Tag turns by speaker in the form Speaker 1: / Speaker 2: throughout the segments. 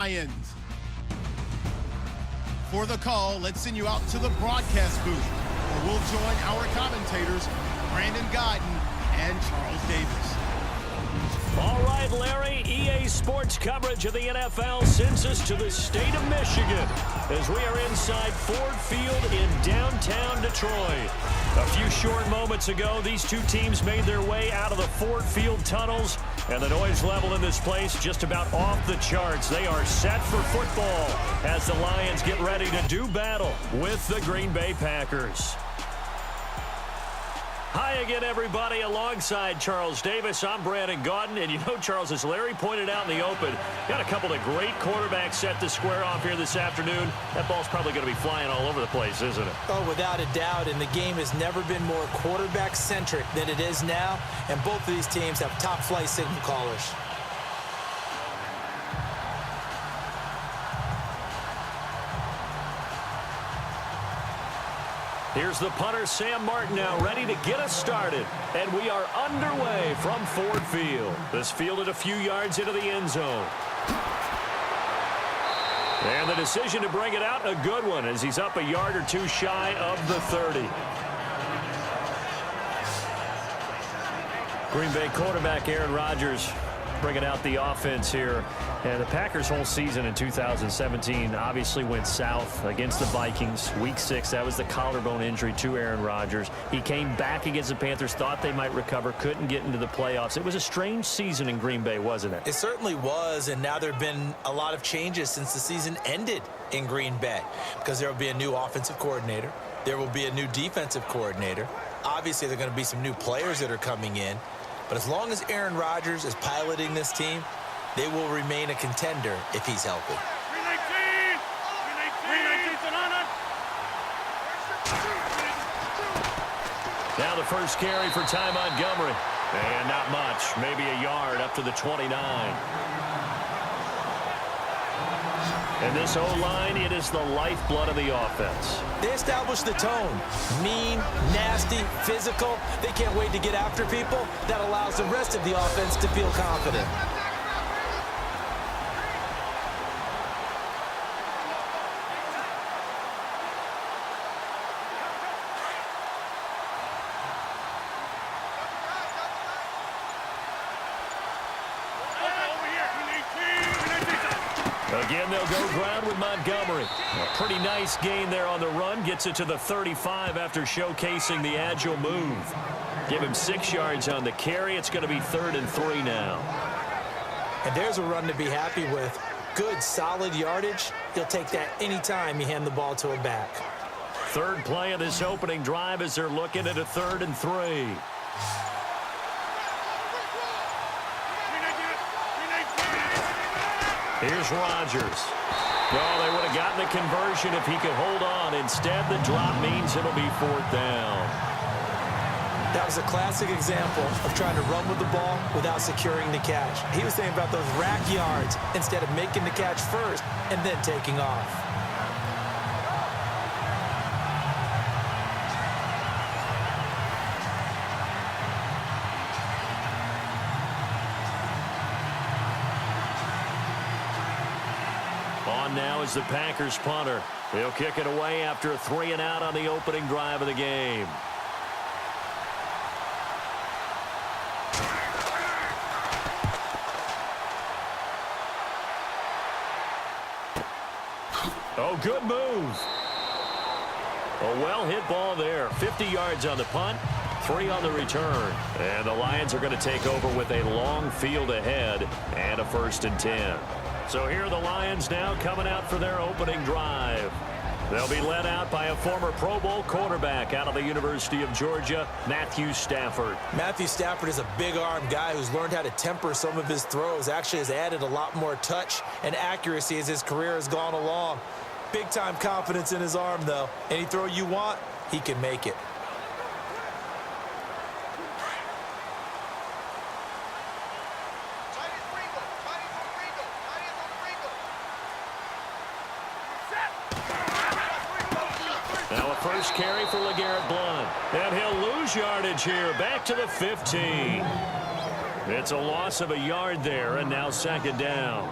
Speaker 1: Lions. For the call, let's send you out to the broadcast booth, where we'll join our commentators, Brandon Guyton and Charles Davis.
Speaker 2: All right, Larry, EA Sports coverage of the NFL sends us to the state of Michigan as we are inside Ford Field in downtown Detroit. A few short moments ago, these two teams made their way out of the Ford Field tunnels, and the noise level in this place just about off the charts. They are set for football as the Lions get ready to do battle with the Green Bay Packers. Hi again, everybody. Alongside Charles Davis, I'm Brandon Guyton. And you know, Charles, as Larry pointed out in the open, got a couple of great quarterbacks set to square off here this afternoon. That ball's probably going to be flying all over the place, isn't it?
Speaker 3: Oh, without a doubt. And the game has never been more quarterback-centric than it is now. And both of these teams have top-flight signal callers.
Speaker 2: Here's the punter, Sam Martin, now ready to get us started. And we are underway from Ford Field. This fielded a few yards into the end zone. And the decision to bring it out, a good one, as he's up a yard or two shy of the 30. Green Bay quarterback Aaron Rodgers bringing out the offense here. And the Packers' whole season in 2017 obviously went south against the Vikings. Week 6, that was the collarbone injury to Aaron Rodgers. He came back against the Panthers, thought they might recover, couldn't get into the playoffs. It was a strange season in Green Bay, wasn't it?
Speaker 3: It certainly was, and now there have been a lot of changes since the season ended in Green Bay, because there will be a new offensive coordinator. There will be a new defensive coordinator. Obviously, there are going to be some new players that are coming in. But as long as Aaron Rodgers is piloting this team, they will remain a contender if he's healthy.
Speaker 2: Now the first carry for Ty Montgomery. And not much, maybe a yard up to the 29. And this O-line, it is the lifeblood of the offense.
Speaker 3: They establish the tone. Mean, nasty, physical. They can't wait to get after people. That allows the rest of the offense to feel confident.
Speaker 2: Again, they'll go ground with Montgomery. A pretty nice gain there on the run. Gets it to the 35 after showcasing the agile move. Give him 6 yards on the carry. It's going to be 3rd and 3 now.
Speaker 3: And there's a run to be happy with. Good, solid yardage. He'll take that anytime you hand the ball to a back.
Speaker 2: Third play of this opening drive as they're looking at a 3rd and 3. Here's Rodgers. Oh, they would have gotten the conversion if he could hold on. Instead, the drop means it'll be 4th down.
Speaker 3: That was a classic example of trying to run with the ball without securing the catch. He was thinking about those rack yards instead of making the catch first and then taking off.
Speaker 2: On now is the Packers punter. He'll kick it away after a 3 and out on the opening drive of the game. Oh, good move. A well-hit ball there. 50 yards on the punt, 3 on the return. And the Lions are going to take over with a long field ahead and a 1st and 10. So here are the Lions now coming out for their opening drive. They'll be led out by a former Pro Bowl quarterback out of the University of Georgia, Matthew Stafford.
Speaker 3: Matthew Stafford is a big-arm guy who's learned how to temper some of his throws. Actually has added a lot more touch and accuracy as his career has gone along. Big-time confidence in his arm, though. Any throw you want, he can make it.
Speaker 2: First carry for LeGarrette Blount. And he'll lose yardage here. Back to the 15. It's a loss of a yard there, and now 2nd down.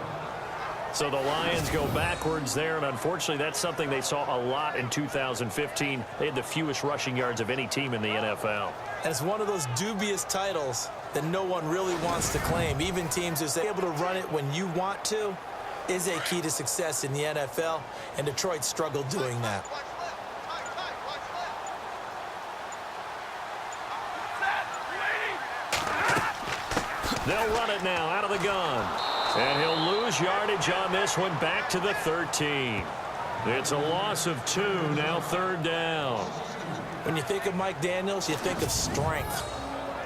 Speaker 2: So the Lions go backwards there, and unfortunately that's something they saw a lot in 2015. They had the fewest rushing yards of any team in the NFL.
Speaker 3: And it's one of those dubious titles that no one really wants to claim. Even teams who say able to run it when you want to is a key to success in the NFL, and Detroit struggled doing that.
Speaker 2: They'll run it now out of the gun. And he'll lose yardage on this one, back to the 13. It's a loss of 2, now 3rd down.
Speaker 3: When you think of Mike Daniels, you think of strength.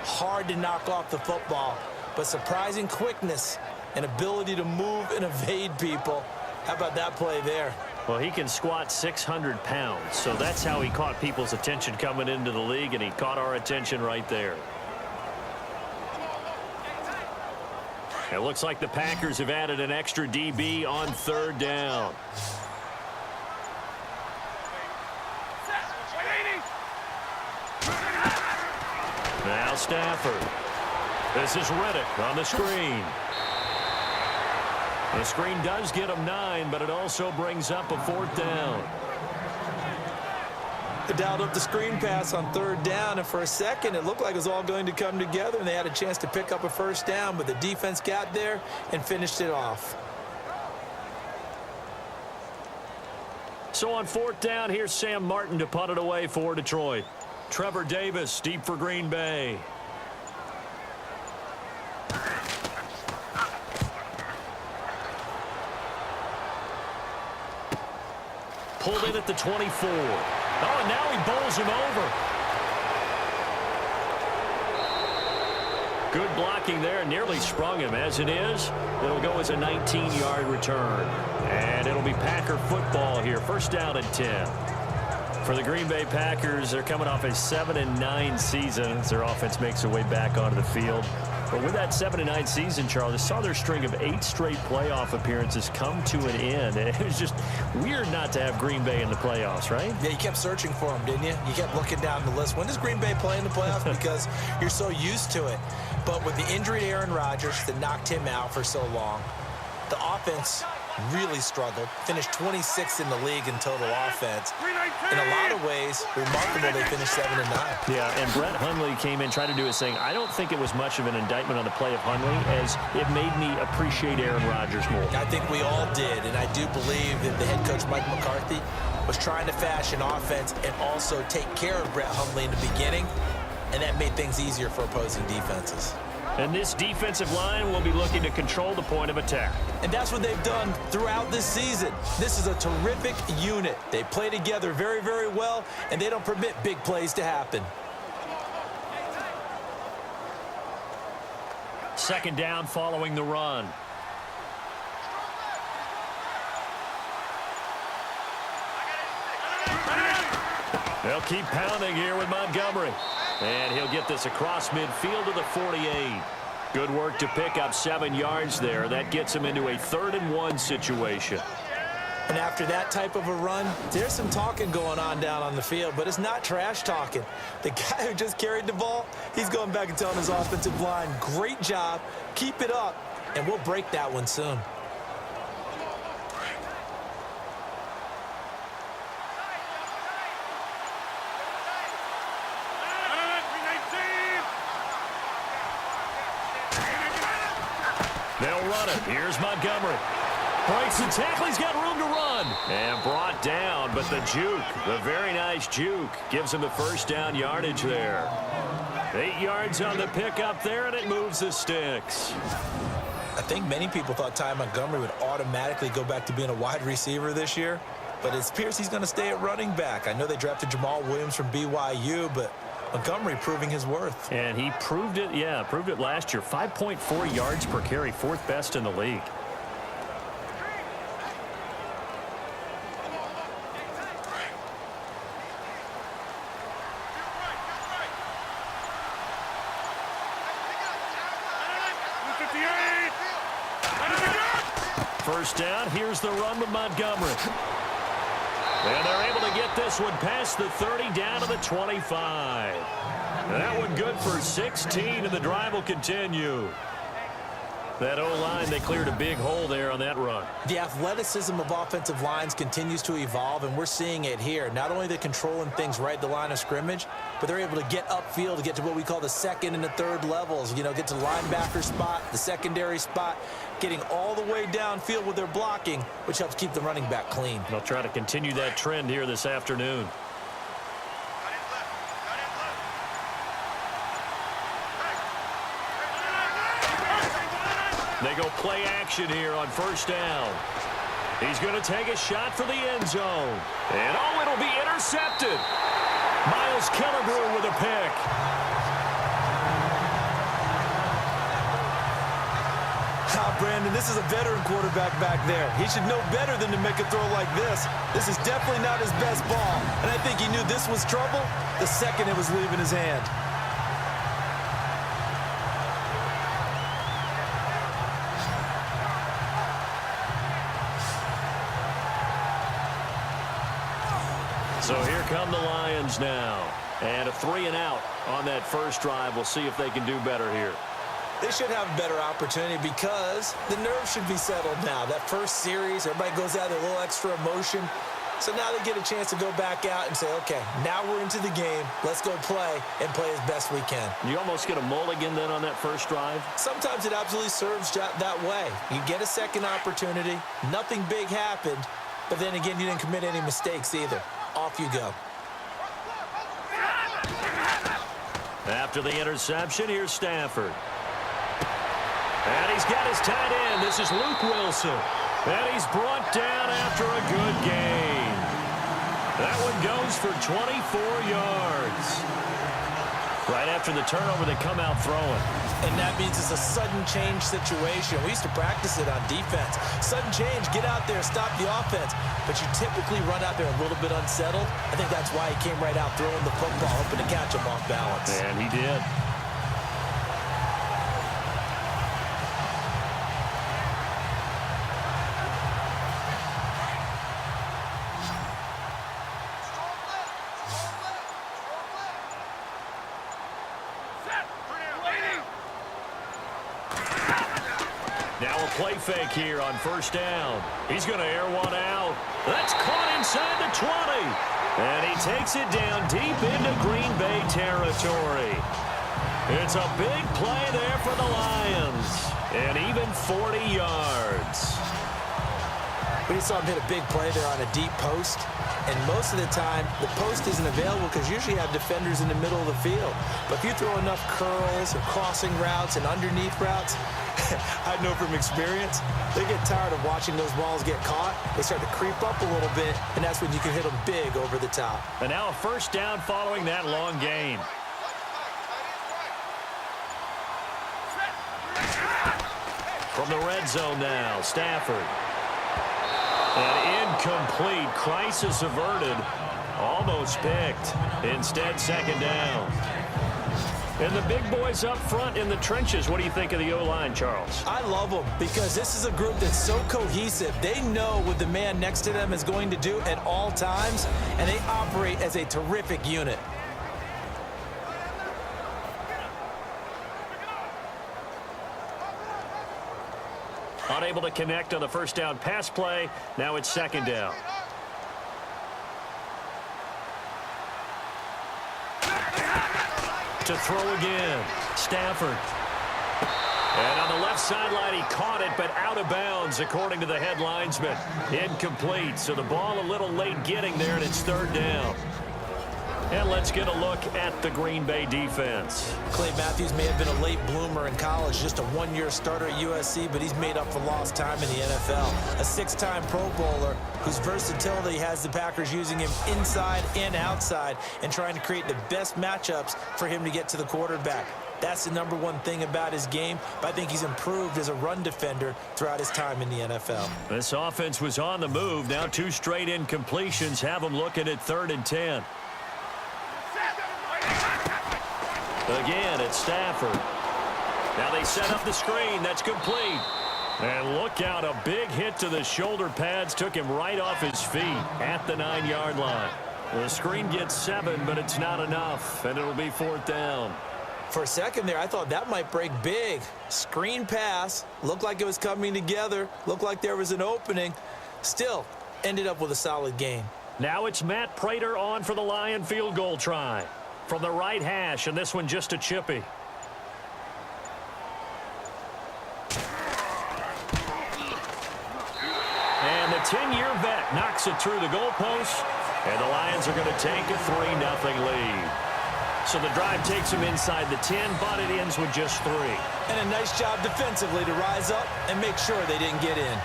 Speaker 3: Hard to knock off the football, but surprising quickness and ability to move and evade people. How about that play there?
Speaker 2: Well, he can squat 600 pounds, so that's how he caught people's attention coming into the league, and he caught our attention right there. It looks like the Packers have added an extra DB on 3rd down. Now Stafford. This is Reddick on the screen. The screen does get him 9, but it also brings up a 4th down.
Speaker 3: They dialed up the screen pass on 3rd down, and for a second it looked like it was all going to come together, and they had a chance to pick up a 1st down, but the defense got there and finished it off.
Speaker 2: So on 4th down, here's Sam Martin to punt it away for Detroit. Trevor Davis deep for Green Bay. Pulled in at the 24. Oh, and now he bowls him over. Good blocking there. Nearly sprung him. As it is, it'll go as a 19-yard return. And it'll be Packer football here. 1st down and 10. For the Green Bay Packers, they're coming off a 7-9 season as their offense makes their way back onto the field. But with that 7-9 season, Charles, they saw their string of 8 straight playoff appearances come to an end. It was just weird not to have Green Bay in the playoffs, right?
Speaker 3: Yeah, you kept searching for them, didn't you? You kept looking down the list. When does Green Bay play in the playoffs? Because you're so used to it. But with the injury to Aaron Rodgers that knocked him out for so long, the offense really struggled. Finished 26th in the league in total offense. In a lot of ways, remarkable they finished 7-9.
Speaker 2: Yeah, and Brett Hundley came in, tried to do his thing. I don't think it was much of an indictment on the play of Hundley, as it made me appreciate Aaron Rodgers more.
Speaker 3: I think we all did, and I do believe that the head coach, Mike McCarthy, was trying to fashion offense and also take care of Brett Hundley in the beginning, and that made things easier for opposing defenses.
Speaker 2: And this defensive line will be looking to control the point of attack.
Speaker 3: And that's what they've done throughout this season. This is a terrific unit. They play together very, very well, and they don't permit big plays to happen.
Speaker 2: 2nd down following the run. They'll keep pounding here with Montgomery. And he'll get this across midfield to the 48. Good work to pick up 7 yards there. That gets him into a 3rd and 1 situation.
Speaker 3: And after that type of a run, there's some talking going on down on the field, but it's not trash talking. The guy who just carried the ball, he's going back and telling his offensive line, great job, keep it up, and we'll break that one soon.
Speaker 2: They'll run it. Here's Montgomery. Breaks the tackle. He's got room to run. And brought down, but the juke, the very nice juke, gives him the 1st down yardage there. 8 yards on the pickup there, and it moves the sticks.
Speaker 3: I think many people thought Ty Montgomery would automatically go back to being a wide receiver this year, but it appears he's going to stay at running back. I know they drafted Jamal Williams from BYU, but Montgomery proving his worth.
Speaker 2: And he proved it, proved it last year. 5.4 yards per carry, 4th best in the league. First down, here's the run with Montgomery. And they're able to get this one past the 30 down to the 25. That one good for 16, and the drive will continue. That O-line, they cleared a big hole there on that run.
Speaker 3: The athleticism of offensive lines continues to evolve, and we're seeing it here. Not only are they controlling things right at the line of scrimmage, but they're able to get upfield to get to what we call the second and the third levels. You know, get to the linebacker spot, the secondary spot, getting all the way downfield with their blocking, which helps keep the running back clean.
Speaker 2: They'll try to continue that trend here this afternoon. They go play action here on first down. He's going to take a shot for the end zone. And, oh, it'll be intercepted. Miles Killebrew with a pick.
Speaker 3: Brandon, this is a veteran quarterback back there. He should know better than to make a throw like this. This is definitely not his best ball. And I think he knew this was trouble the second it was leaving his hand.
Speaker 2: So here come the Lions now. And a 3-and-out on that first drive. We'll see if they can do better here.
Speaker 3: They should have a better opportunity because the nerves should be settled now. That first series, everybody goes out with a little extra emotion. So now they get a chance to go back out and say, okay, now we're into the game. Let's go play and play as best we can.
Speaker 2: You almost get a mulligan then on that first drive?
Speaker 3: Sometimes it absolutely serves that way. You get a second opportunity. Nothing big happened. But then again, you didn't commit any mistakes either. Off you go.
Speaker 2: After the interception, here's Stafford. And he's got his tight end. This is Luke Wilson. And he's brought down after a good gain. That one goes for 24 yards. Right after the turnover, they come out throwing.
Speaker 3: And that means it's a sudden change situation. We used to practice it on defense. Sudden change, get out there, stop the offense. But you typically run out there a little bit unsettled. I think that's why he came right out throwing the football, hoping to catch him off balance.
Speaker 2: And he did. Now a play fake here on first down. He's going to air one out. That's caught inside the 20. And he takes it down deep into Green Bay territory. It's a big play there for the Lions. And even 40 yards.
Speaker 3: We just saw him hit a big play there on a deep post. And most of the time, the post isn't available because usually you have defenders in the middle of the field. But if you throw enough curls and crossing routes and underneath routes, I know from experience, they get tired of watching those balls get caught. They start to creep up a little bit, and that's when you can hit them big over the top.
Speaker 2: And now a first down following that long gain. From the red zone now, Stafford. An incomplete, crisis averted, almost picked. Instead, second down. And the big boys up front in the trenches. What do you think of the O-line, Charles?
Speaker 3: I love them because this is a group that's so cohesive. They know what the man next to them is going to do at all times, and they operate as a terrific unit.
Speaker 2: Unable to connect on the first down pass play. Now it's second down. To throw again, Stafford. And on the left sideline, he caught it, but out of bounds, according to the head linesman. Incomplete, so the ball a little late getting there, and it's third down. And let's get a look at the Green Bay defense.
Speaker 3: Clay Matthews may have been a late bloomer in college, just a one-year starter at USC, but he's made up for lost time in the NFL. A six-time Pro Bowler whose versatility has the Packers using him inside and outside and trying to create the best matchups for him to get to the quarterback. That's the number one thing about his game, but I think he's improved as a run defender throughout his time in the NFL.
Speaker 2: This offense was on the move. Now two straight incompletions have them looking at 3rd and 10. Again, it's Stafford. Now they set up the screen. That's complete. And look out, a big hit to the shoulder pads took him right off his feet at the 9-yard line. The screen gets 7, but it's not enough, and it'll be 4th down.
Speaker 3: For a second there, I thought that might break big. Screen pass, looked like it was coming together, looked like there was an opening. Still, ended up with a solid gain.
Speaker 2: Now it's Matt Prater on for the Lion field goal try. From the right hash, and this one just a chippy. And the 10-year vet knocks it through the goalpost, and the Lions are going to take a 3-0 lead. So the drive takes them inside the 10, but it ends with just 3.
Speaker 3: And a nice job defensively to rise up and make sure they didn't get in.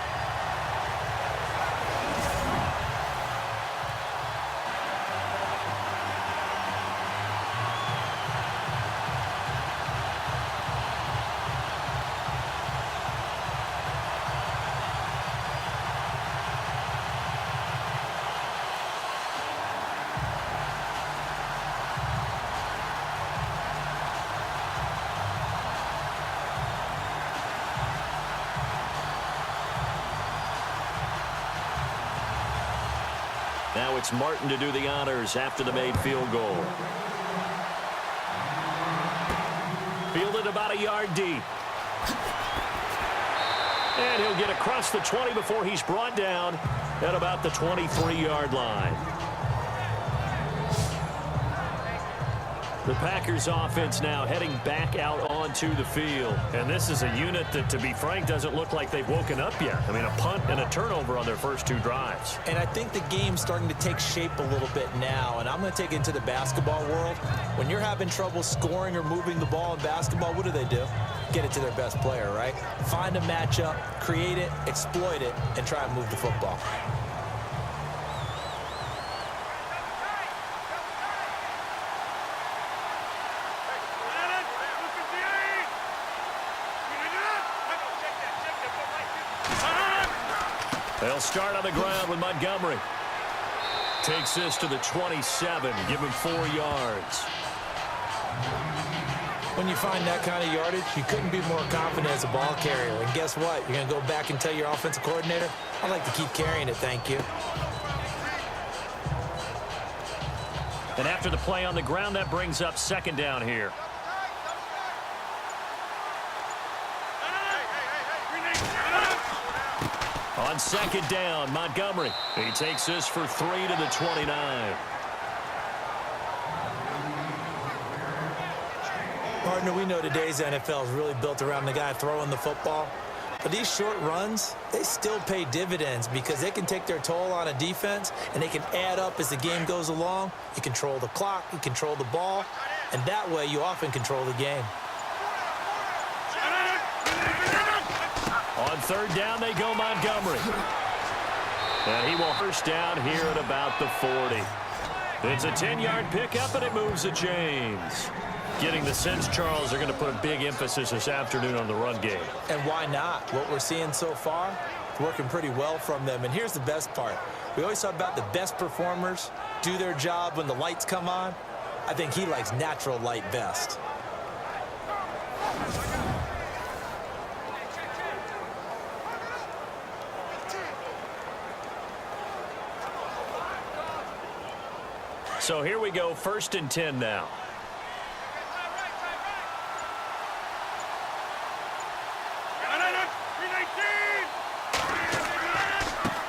Speaker 2: Now it's Martin to do the honors after the made field goal. Fielded about a yard deep. And he'll get across the 20 before he's brought down at about the 23-yard line. The Packers offense now heading back out onto the field. And this is a unit that, to be frank, doesn't look like they've woken up yet. I mean, a punt and a turnover on their first 2 drives.
Speaker 3: And I think the game's starting to take shape a little bit now. And I'm going to take it into the basketball world. When you're having trouble scoring or moving the ball in basketball, what do? Get it to their best player, right? Find a matchup, create it, exploit it, and try and move the football.
Speaker 2: They'll start on the ground with Montgomery. Takes this to the 27, give him 4 yards.
Speaker 3: When you find that kind of yardage, you couldn't be more confident as a ball carrier. And guess what? You're going to go back and tell your offensive coordinator, I'd like to keep carrying it, thank you.
Speaker 2: And after the play on the ground, that brings up 2nd down here. On 2nd down, Montgomery. He takes this for 3 to the 29.
Speaker 3: Partner, we know today's NFL is really built around the guy throwing the football. But these short runs, they still pay dividends because they can take their toll on a defense and they can add up as the game goes along. You control the clock, you control the ball, and that way you often control the game.
Speaker 2: On 3rd down, they go Montgomery. And he will first down here at about the 40. It's a 10-yard pickup, and it moves the chains. Getting the sense, Charles, are going to put a big emphasis this afternoon on the run game.
Speaker 3: And why not? What we're seeing so far, it's working pretty well from them. And here's the best part. We always talk about the best performers do their job when the lights come on. I think he likes natural light best.
Speaker 2: So here we go, 1st and 10 now.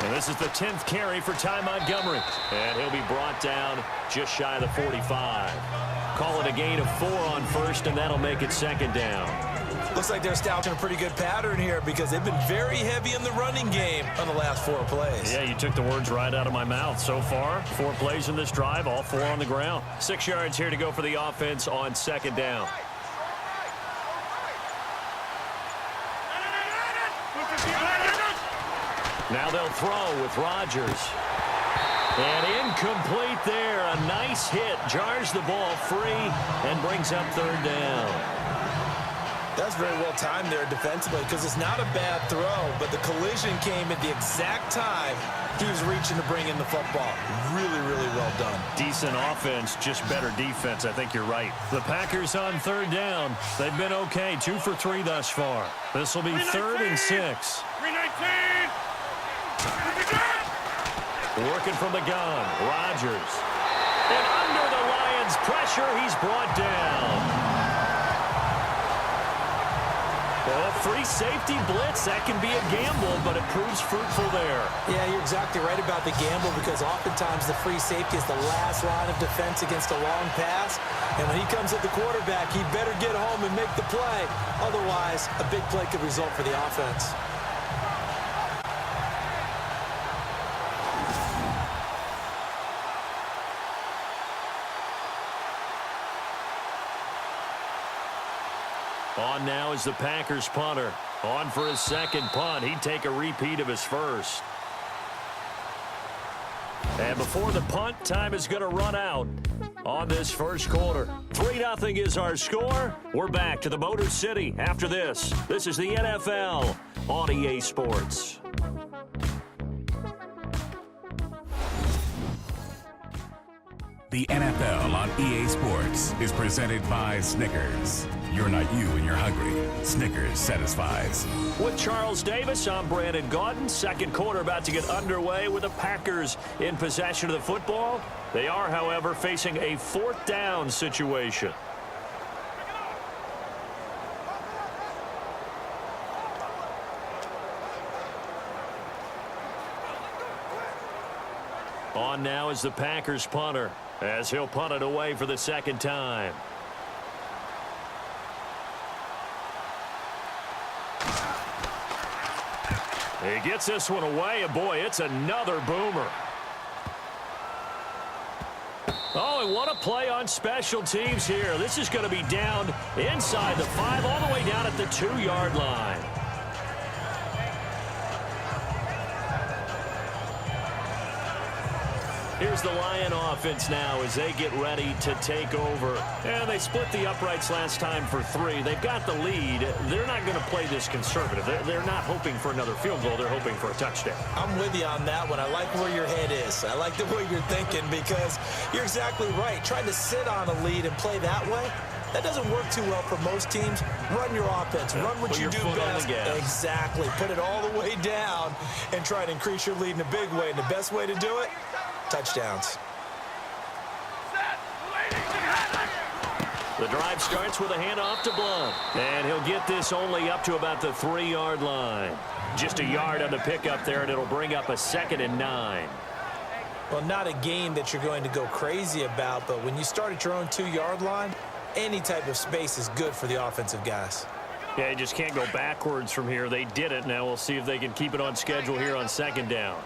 Speaker 2: And this is the 10th carry for Ty Montgomery. And he'll be brought down just shy of the 45. Call it a gain of 4 on 1st, and that'll make it 2nd down.
Speaker 3: Looks like they're establishing a pretty good pattern here because they've been very heavy in the running game on the last 4 plays.
Speaker 2: Yeah, you took the words right out of my mouth. So far, 4 plays in this drive, all 4 on the ground. 6 yards here to go for the offense on 2nd down. Now they'll throw with Rodgers. And incomplete there. A nice hit. Jars the ball free and brings up 3rd down.
Speaker 3: That's very well timed there defensively because it's not a bad throw, but the collision came at the exact time he was reaching to bring in the football. Really, really well done.
Speaker 2: Decent offense, just better defense. I think you're right. The Packers on 3rd down. They've been okay. 2 for 3 thus far. This will be 3rd and 6.
Speaker 4: 319!
Speaker 2: Working from the gun, Rodgers. And under the Lions' pressure, he's brought down. Well, free safety blitz, that can be a gamble, but it proves fruitful there.
Speaker 3: Yeah, you're exactly right about the gamble because oftentimes the free safety is the last line of defense against a long pass. And when he comes at the quarterback, he better get home and make the play. Otherwise, a big play could result for the offense.
Speaker 2: On now is the Packers punter. On for his second punt. He'd take a repeat of his first. And before the punt, time is going to run out on this first quarter. 3-0 is our score. We're back to the Motor City after this. This is the NFL on EA Sports.
Speaker 4: The NFL on EA Sports is presented by Snickers. You're not you when you're hungry. Snickers satisfies.
Speaker 2: With Charles Davis, I'm Brandon Gaudin. Second quarter about to get underway with the Packers in possession of the football. They are, however, facing a fourth down situation. On now is the Packers punter, as he'll punt it away for the second time. He gets this one away, and boy, it's another boomer. Oh, and what a play on special teams here. This is going to be down inside the 5, all the way down at the 2-yard line. Here's the Lion offense now as they get ready to take over. And they split the uprights last time for 3. They've got the lead. They're not going to play this conservative. They're not hoping for another field goal. They're hoping for a touchdown.
Speaker 3: I'm with you on that one. I like where your head is. I like the way you're thinking because you're exactly right. Trying to sit on a lead and play that way, that doesn't work too well for most teams. Run your offense. Run what you do best. Exactly. Put it all the way down and try to increase your lead in a big way. And the best way to do it, touchdowns.
Speaker 2: The drive starts with a handoff to Blunt. And he'll get this only up to about the 3-yard line. Just a yard on the pickup there, and it'll bring up a 2nd and 9.
Speaker 3: Well, not a game that you're going to go crazy about, but when you start at your own 2-yard line, any type of space is good for the offensive guys.
Speaker 2: Yeah, you just can't go backwards from here. They did it. Now we'll see if they can keep it on schedule here on 2nd down.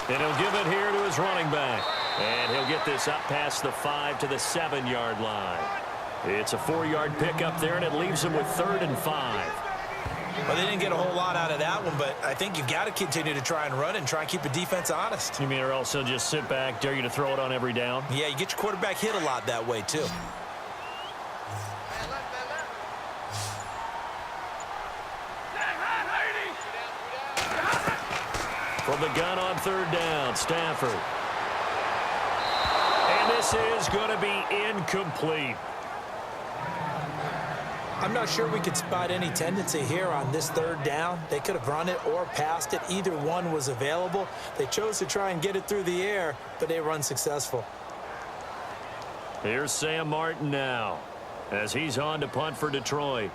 Speaker 2: And he'll give it here to his running back. And he'll get this up past the 5 to the 7-yard line. It's a 4-yard pickup there, and it leaves him with 3rd and 5.
Speaker 3: Well, they didn't get a whole lot out of that one, but I think you've got to continue to try and run and try and keep the defense honest.
Speaker 2: You mean or else he'll just sit back, dare you to throw it on every down?
Speaker 3: Yeah, you get your quarterback hit a lot that way, too.
Speaker 2: From the gun on 3rd down, Stafford. And this is going to be incomplete.
Speaker 3: I'm not sure we could spot any tendency here on this 3rd down. They could have run it or passed it. Either one was available. They chose to try and get it through the air, but they were unsuccessful.
Speaker 2: Here's Sam Martin now as he's on to punt for Detroit.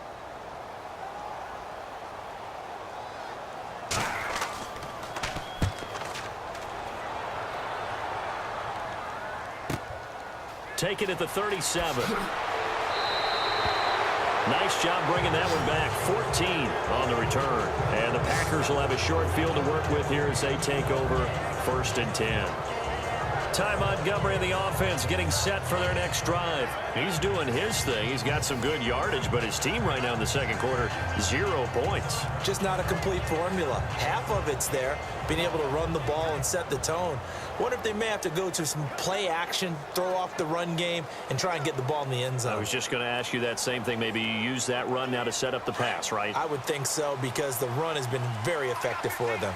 Speaker 2: Take it at the 37. Nice job bringing that one back. 14 on the return. And the Packers will have a short field to work with here as they take over 1st and 10. Ty Montgomery and the offense getting set for their next drive. He's doing his thing. He's got some good yardage, but his team right now in the second quarter, 0 points.
Speaker 3: Just not a complete formula. Half of it's there, being able to run the ball and set the tone. Wonder if they may have to go to some play action, throw off the run game, and try and get the ball in the end zone.
Speaker 2: I was just going to ask you that same thing. Maybe you use that run now to set up the pass, right?
Speaker 3: I would think so because the run has been very effective for them.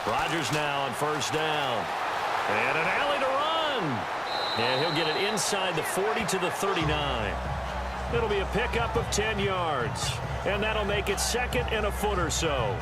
Speaker 2: Rodgers now on 1st down. And an alley to run. And he'll get it inside the 40 to the 39. It'll be a pickup of 10 yards. And that'll make it second and a foot or so.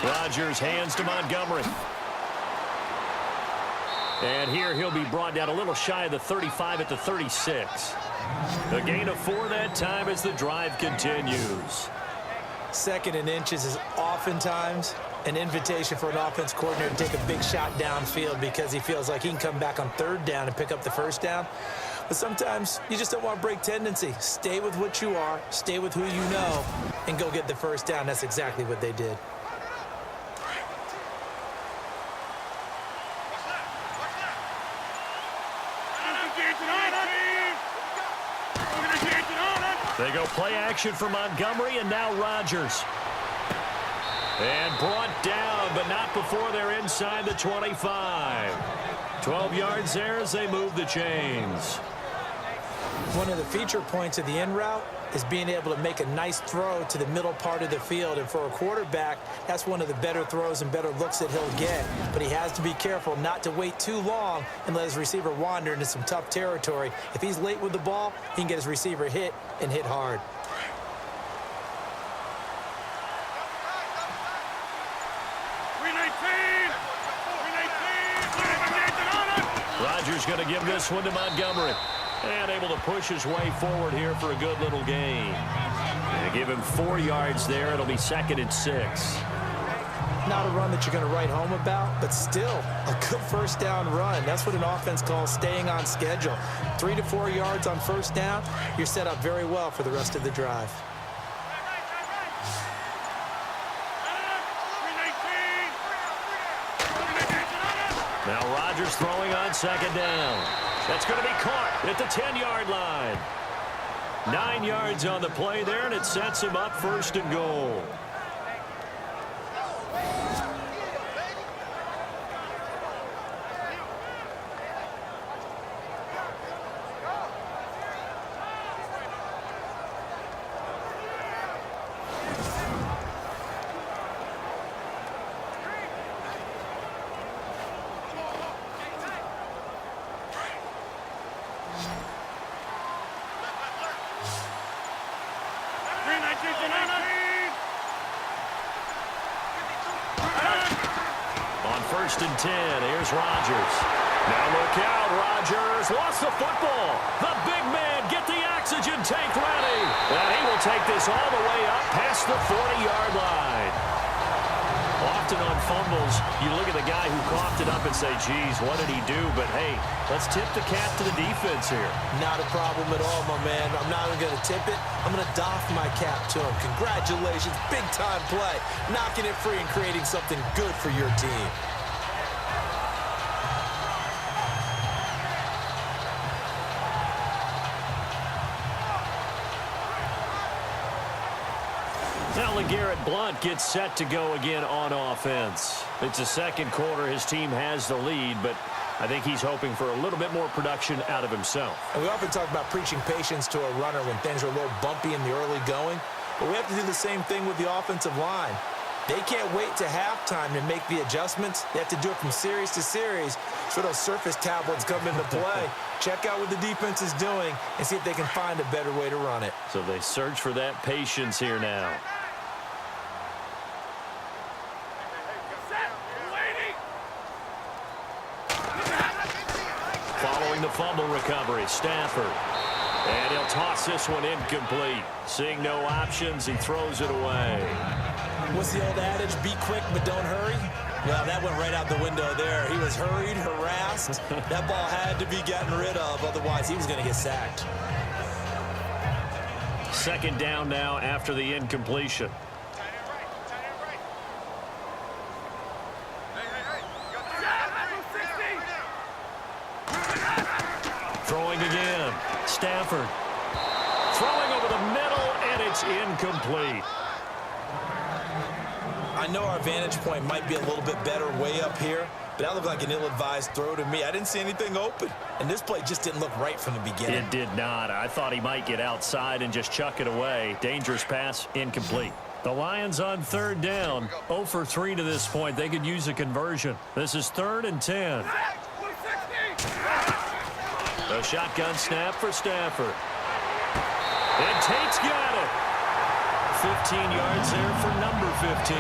Speaker 2: Rodgers hands to Montgomery. And here he'll be brought down a little shy of the 35 at the 36. A gain of 4 that time as the drive continues.
Speaker 3: Second and inches is oftentimes an invitation for an offense coordinator to take a big shot downfield because he feels like he can come back on third down and pick up the first down. But sometimes you just don't want to break tendency. Stay with what you are, stay with who you know, and go get the first down. That's exactly what they did.
Speaker 2: They go play action for Montgomery, and now Rodgers. And brought down, but not before they're inside the 25. 12 yards there as they move the chains.
Speaker 3: One of the feature points of the in route is being able to make a nice throw to the middle part of the field. And for a quarterback, that's one of the better throws and better looks that he'll get. But he has to be careful not to wait too long and let his receiver wander into some tough territory. If he's late with the ball, he can get his receiver hit and hit hard.
Speaker 2: Rodgers going to give this one to Montgomery. And able to push his way forward here for a good little gain. And give him 4 yards there. It'll be second and 6.
Speaker 3: Not a run that you're going to write home about, but still a good first down run. That's what an offense calls staying on schedule. 3 to 4 yards on first down. You're set up very well for the rest of the drive.
Speaker 2: Now Rodgers throwing on second down. That's going to be caught at the 10-yard line. 9 yards on the play there, and it sets him up first and goal. First and 10. Here's Rodgers. Now look out. Rodgers lost the football. The big man get the oxygen tank ready. And he will take this all the way up past the 40-yard line. Often on fumbles, you look at the guy who coughed it up and say, geez, what did he do? But, hey, let's tip the cap to the defense here.
Speaker 3: Not a problem at all, my man. I'm not even going to tip it. I'm going to doff my cap to him. Congratulations. Big-time play. Knocking it free and creating something good for your team.
Speaker 2: Now LeGarrette Blount gets set to go again on offense. It's the second quarter. His team has the lead, but I think he's hoping for a little bit more production out of himself.
Speaker 3: And we often talk about preaching patience to a runner when things are a little bumpy in the early going, but we have to do the same thing with the offensive line. They can't wait to halftime to make the adjustments. They have to do it from series to series so those surface tablets come into play. Check out what the defense is doing and see if they can find a better way to run it.
Speaker 2: So they search for that patience here now. Following the fumble recovery, Stafford. And he'll toss this one incomplete. Seeing no options, he throws it away.
Speaker 3: What's the old adage? Be quick, but don't hurry? Well, that went right out the window there. He was hurried, harassed. That ball had to be gotten rid of, otherwise he was going to get sacked.
Speaker 2: Second down now after the incompletion. Throwing again. Stafford throwing over the middle, and it's incomplete.
Speaker 3: I know our vantage point might be a little bit better way up here, but that looked like an ill-advised throw to me. I didn't see anything open, and this play just didn't look right from the beginning.
Speaker 2: It did not. I thought he might get outside and just chuck it away. Dangerous pass, incomplete. The Lions on third down, 0 for 3 to this point. They could use a conversion. This is 3rd and 10. A shotgun snap for Stafford. And Tate's got it. 15 yards there for number 15.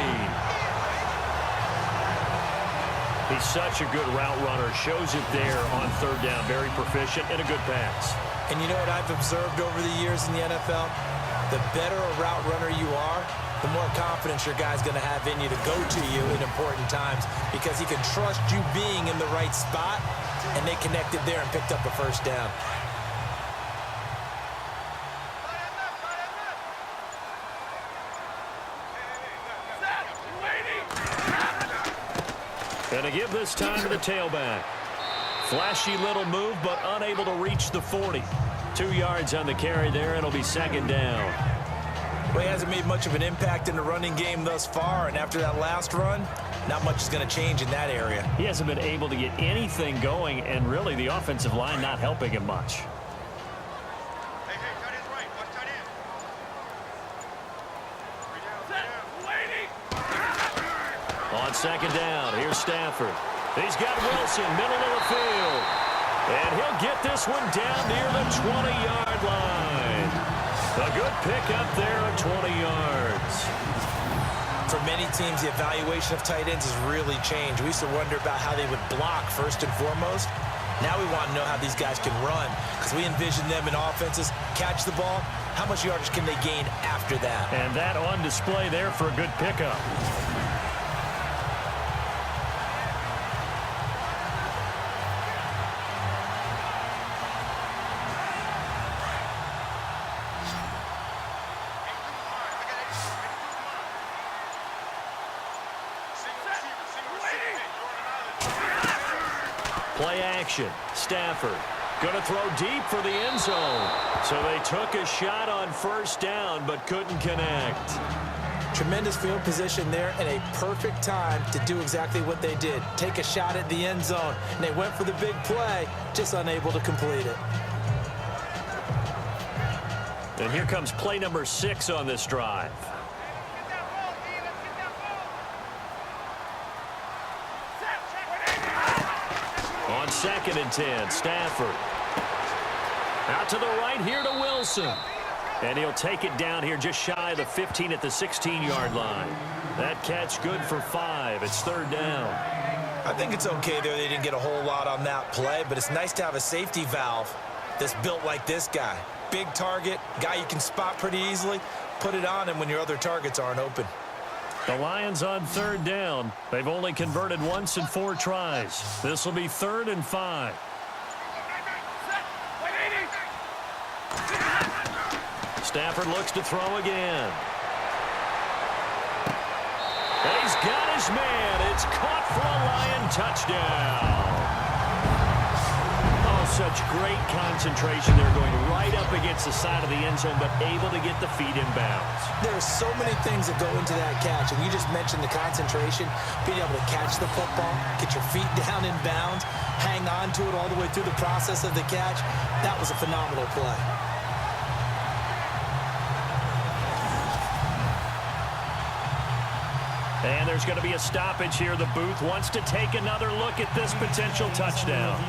Speaker 2: He's such a good route runner. Shows it there on third down. Very proficient and a good pass.
Speaker 3: And you know what I've observed over the years in the NFL? The better a route runner you are, the more confidence your guy's going to have in you to go to you in important times because he can trust you being in the right spot, and they connected there and picked up a first down.
Speaker 2: And a give this time to the tailback. Flashy little move, but unable to reach the 40. 2 yards on the carry there, and it'll be second down.
Speaker 3: Well, he hasn't made much of an impact in the running game thus far, and after that last run, not much is going to change in that area.
Speaker 2: He hasn't been able to get anything going, and really the offensive line not helping him much. On second down, here's Stafford. He's got Wilson, middle of the field. And he'll get this one down near the 20-yard line. A good pickup there at 20 yards.
Speaker 3: For many teams, the evaluation of tight ends has really changed. We used to wonder about how they would block first and foremost. Now we want to know how these guys can run because we envision them in offenses, catch the ball. How much yardage can they gain after that?
Speaker 2: And that on display there for a good pickup. Play action. Stafford going to throw deep for the end zone. So they took a shot on first down but couldn't connect.
Speaker 3: Tremendous field position there and a perfect time to do exactly what they did. Take a shot at the end zone. And they went for the big play, just unable to complete it.
Speaker 2: And here comes play number 6 on this drive. On 2nd and 10, Stafford. Out to the right here to Wilson. And he'll take it down here just shy of the 15 at the 16-yard line. That catch good for 5. It's 3rd down.
Speaker 3: I think it's okay there. They didn't get a whole lot on that play, but it's nice to have a safety valve that's built like this guy. Big target, guy you can spot pretty easily. Put it on him when your other targets aren't open.
Speaker 2: The Lions on 3rd down. They've only converted once in 4 tries. This will be 3rd and 5. Stafford looks to throw again. And he's got his man. It's caught for a Lion touchdown. Oh, such great concentration. They're going right up against the side of the end zone, but able to get the feet in bounds.
Speaker 3: There are so many things that go into that catch, and you just mentioned the concentration, being able to catch the football, get your feet down in bounds, hang on to it all the way through the process of the catch. That was a phenomenal play.
Speaker 2: And there's going to be a stoppage here. The booth wants to take another look at this potential touchdown.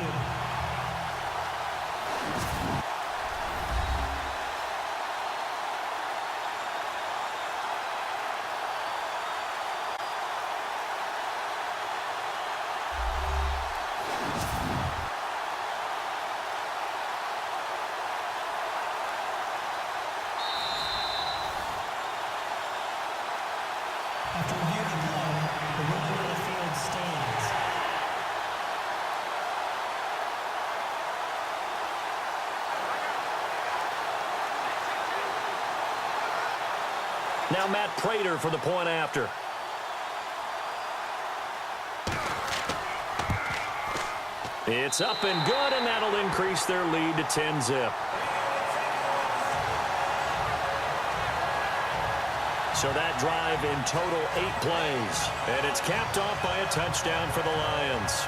Speaker 5: After reviewing the play, the ruling on the field stands.
Speaker 2: Now Matt Prater for the point after. It's up and good, and that'll increase their lead to 10-zip. So that drive in total 8 plays. And it's capped off by a touchdown for the Lions.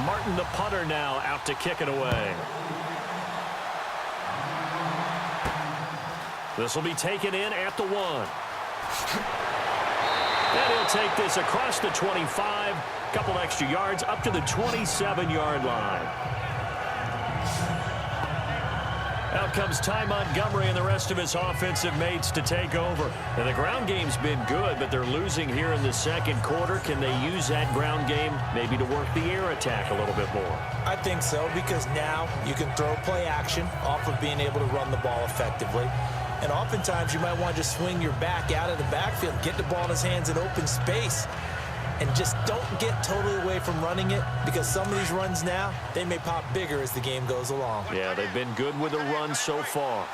Speaker 2: Martin, the punter, now out to kick it away. This will be taken in at the 1. And he'll take this across the 25. Couple extra yards up to the 27-yard line. Out comes Ty Montgomery and the rest of his offensive mates to take over. And the ground game's been good, but they're losing here in the second quarter. Can they use that ground game maybe to work the air attack a little bit more?
Speaker 3: I think so, because now you can throw play action off of being able to run the ball effectively. And oftentimes you might want to just swing your back out of the backfield, get the ball in his hands in open space, and just don't get totally away from running it, because some of these runs now, they may pop bigger as the game goes along.
Speaker 2: Yeah, they've been good with the run so far.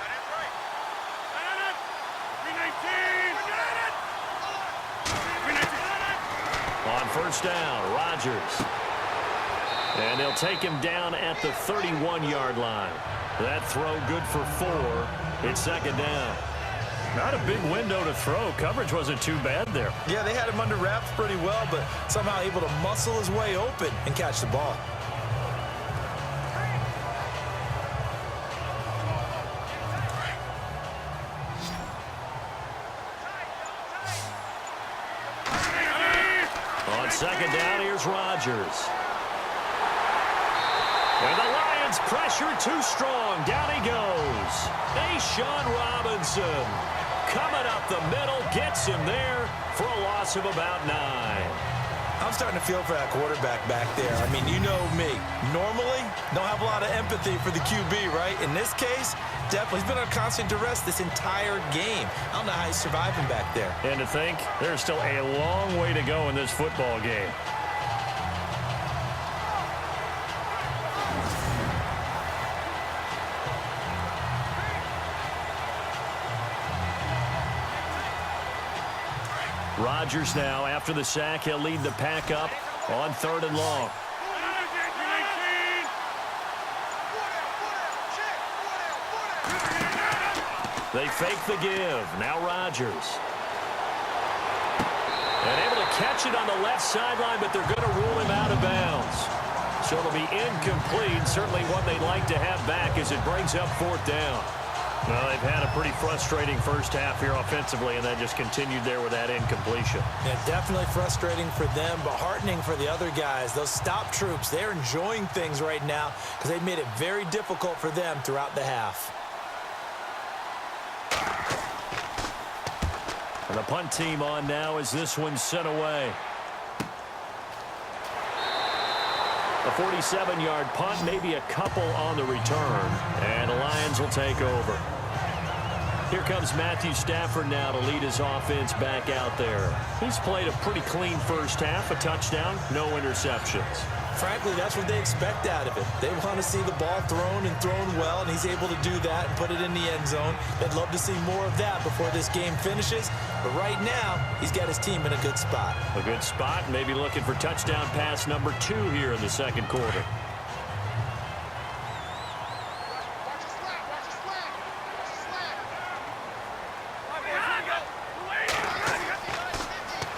Speaker 2: On first down, Rodgers. And they'll take him down at the 31-yard line. That throw good for 4. It's second down. Not a big window to throw. Coverage wasn't too bad there.
Speaker 3: Yeah, they had him under wraps pretty well, but somehow able to muscle his way open and catch the ball.
Speaker 2: On second down, here's Rodgers. And the Lions pressure too strong. Down he goes. Sean Robinson coming up the middle, gets him there for a loss of about 9.
Speaker 3: I'm starting to feel for that quarterback back there. I mean, you know me. Normally, don't have a lot of empathy for the QB, right? In this case, definitely. He's been under constant duress this entire game. I don't know how he's surviving back there.
Speaker 2: And to think, there's still a long way to go in this football game. Rodgers now, after the sack, he'll lead the pack up on 3rd and long. They fake the give. Now Rodgers. And able to catch it on the left sideline, but they're going to rule him out of bounds. So it'll be incomplete. Certainly one they'd like to have back as it brings up 4th down. Well, they've had a pretty frustrating first half here offensively, and that just continued there with that incompletion.
Speaker 3: Yeah, definitely frustrating for them, but heartening for the other guys. Those stop troops, they're enjoying things right now because they've made it very difficult for them throughout the half.
Speaker 2: And the punt team on now as this one's sent away. A 47-yard punt, maybe a couple on the return. And the Lions will take over. Here comes Matthew Stafford now to lead his offense back out there. He's played a pretty clean first half, a touchdown, no interceptions.
Speaker 3: Frankly, that's what they expect out of it. They want to see the ball thrown and thrown well, and he's able to do that and put it in the end zone. They'd love to see more of that before this game finishes. But right now, he's got his team in a good spot.
Speaker 2: A good spot, maybe looking for touchdown pass number 2 here in the second quarter.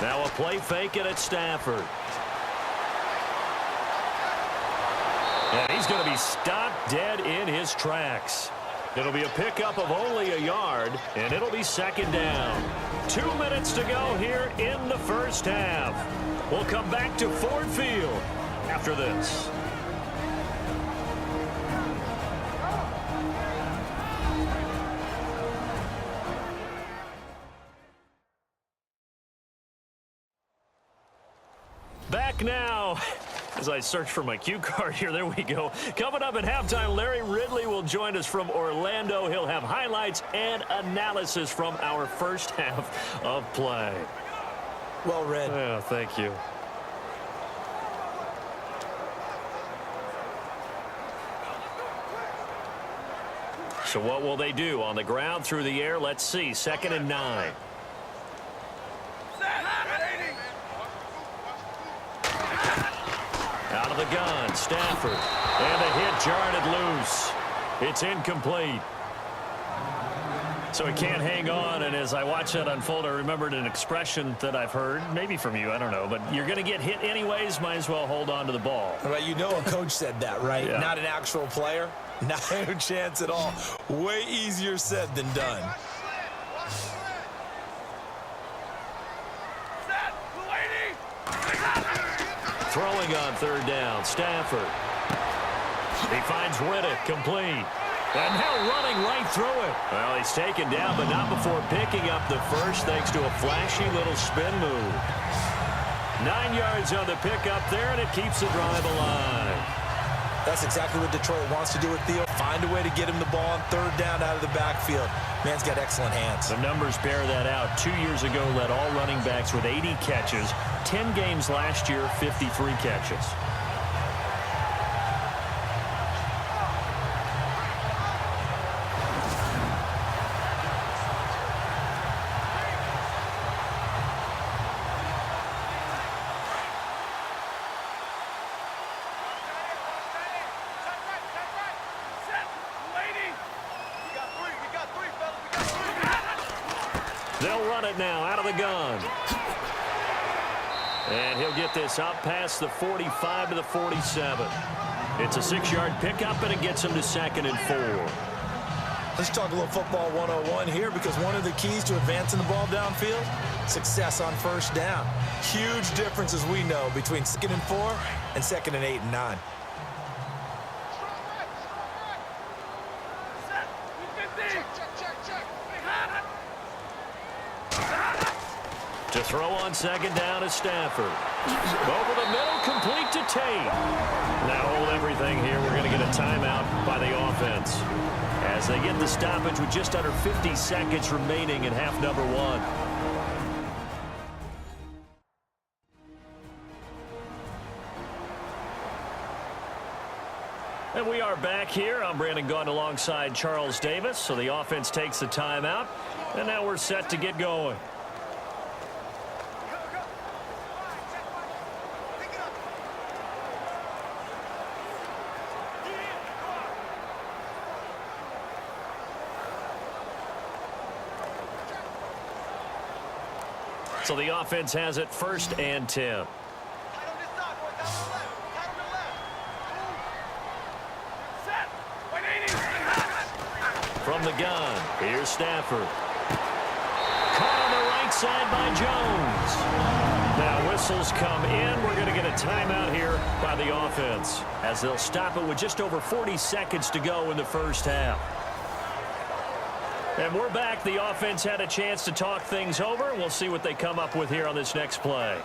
Speaker 2: Now a play fake it at Stafford. And he's going to be stopped dead in his tracks. It'll be a pickup of only a yard, and it'll be second down. 2 minutes to go here in the first half. We'll come back to Ford Field after this. Back now As I search for my cue card here, there we go. Coming up at halftime, Larry Ridley will join us from Orlando. He'll have highlights and analysis from our first half of play.
Speaker 3: Well read.
Speaker 2: Yeah, thank you. So what will they do? On the ground, through the air? Let's see. 2nd and 9. Out of the gun, Stafford. And the hit jarred it loose. It's incomplete. So he can't hang on, and as I watch that unfold, I remembered an expression that I've heard, maybe from you, I don't know, but you're going to get hit anyways, might as well hold on to the ball.
Speaker 3: Right, you know a coach said that, right?
Speaker 2: Yeah.
Speaker 3: Not an actual player. Not a chance at all. Way easier said than done.
Speaker 2: Throwing on 3rd down, Stafford. He finds Riddick, complete. And now running right through it. Well, he's taken down, but not before picking up the first, thanks to a flashy little spin move. 9 yards on the pickup there, and it keeps the drive alive.
Speaker 3: That's exactly what Detroit wants to do with Theo. Find a way to get him the ball on 3rd down out of the backfield. Man's got excellent hands.
Speaker 2: The numbers bear that out. 2 years ago, led all running backs with 80 catches. 10 games last year, 53 catches. They'll run it now out of the gun. And he'll get this up past the 45 to the 47. It's a 6-yard pickup, and it gets him to 2nd and 4.
Speaker 3: Let's talk a little football 101 here, because one of the keys to advancing the ball downfield, success on 1st down. Huge difference, as we know, between 2nd and 4 and 2nd and 8 and 9.
Speaker 2: To throw on 2nd down is Stafford. Over the middle, complete to Tate. Now hold everything here. We're going to get a timeout by the offense as they get the stoppage with just under 50 seconds remaining in half number 1. And we are back here. I'm Brandon Gaudin alongside Charles Davis. So the offense takes the timeout, and now we're set to get going. So the offense has it 1st and 10. From the gun, here's Stafford. Caught on the right side by Jones. Now whistles come in. We're going to get a timeout here by the offense as they'll stop it with just over 40 seconds to go in the first half. And we're back. The offense had a chance to talk things over. We'll see what they come up with here on this next play.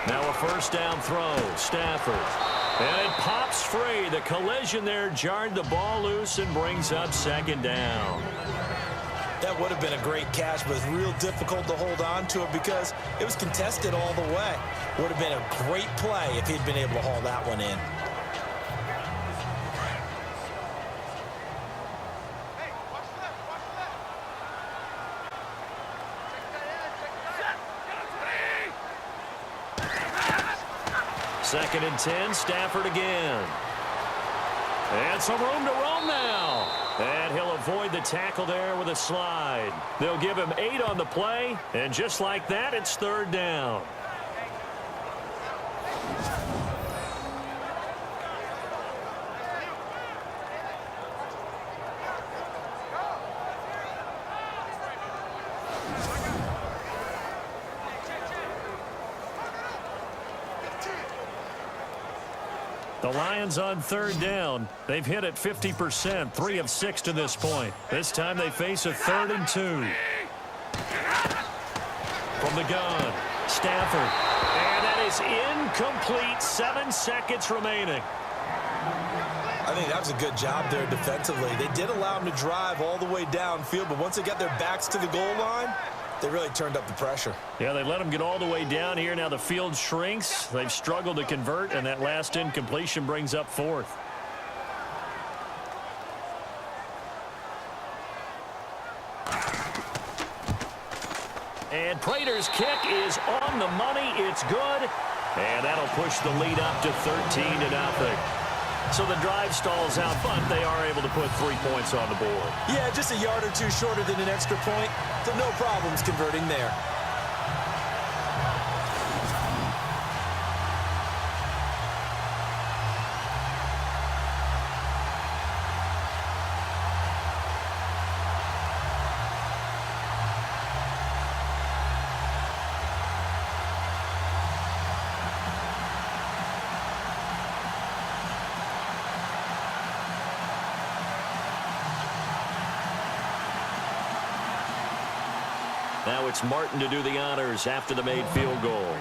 Speaker 2: Now a 1st down throw, Stafford. And it pops free. The collision there jarred the ball loose and brings up 2nd down.
Speaker 3: That would have been a great catch, but it's real difficult to hold on to it because it was contested all the way. Would have been a great play if he'd been able to haul that one in.
Speaker 2: Second and 10, Stafford again. And some room to roam now. And he'll avoid the tackle there with a slide. They'll give him 8 on the play. And just like that, it's 3rd down. The Lions on 3rd down. They've hit it 50%, 3 of 6 to this point. This time they face a 3rd and 2. From the gun, Stafford. And that is incomplete. 7 seconds remaining.
Speaker 3: I think that was a good job there defensively. They did allow them to drive all the way downfield, but once they got their backs to the goal line, they really turned up the pressure.
Speaker 2: Yeah, they let them get all the way down here. Now the field shrinks. They've struggled to convert, and that last incompletion brings up 4th. And Prater's kick is on the money. It's good. And that'll push the lead up to 13-0. So the drive stalls out, but they are able to put 3 points on the board.
Speaker 3: Yeah, just a yard or 2 shorter than an extra point, so no problems converting there.
Speaker 2: Now it's Martin to do the honors after the made field goal.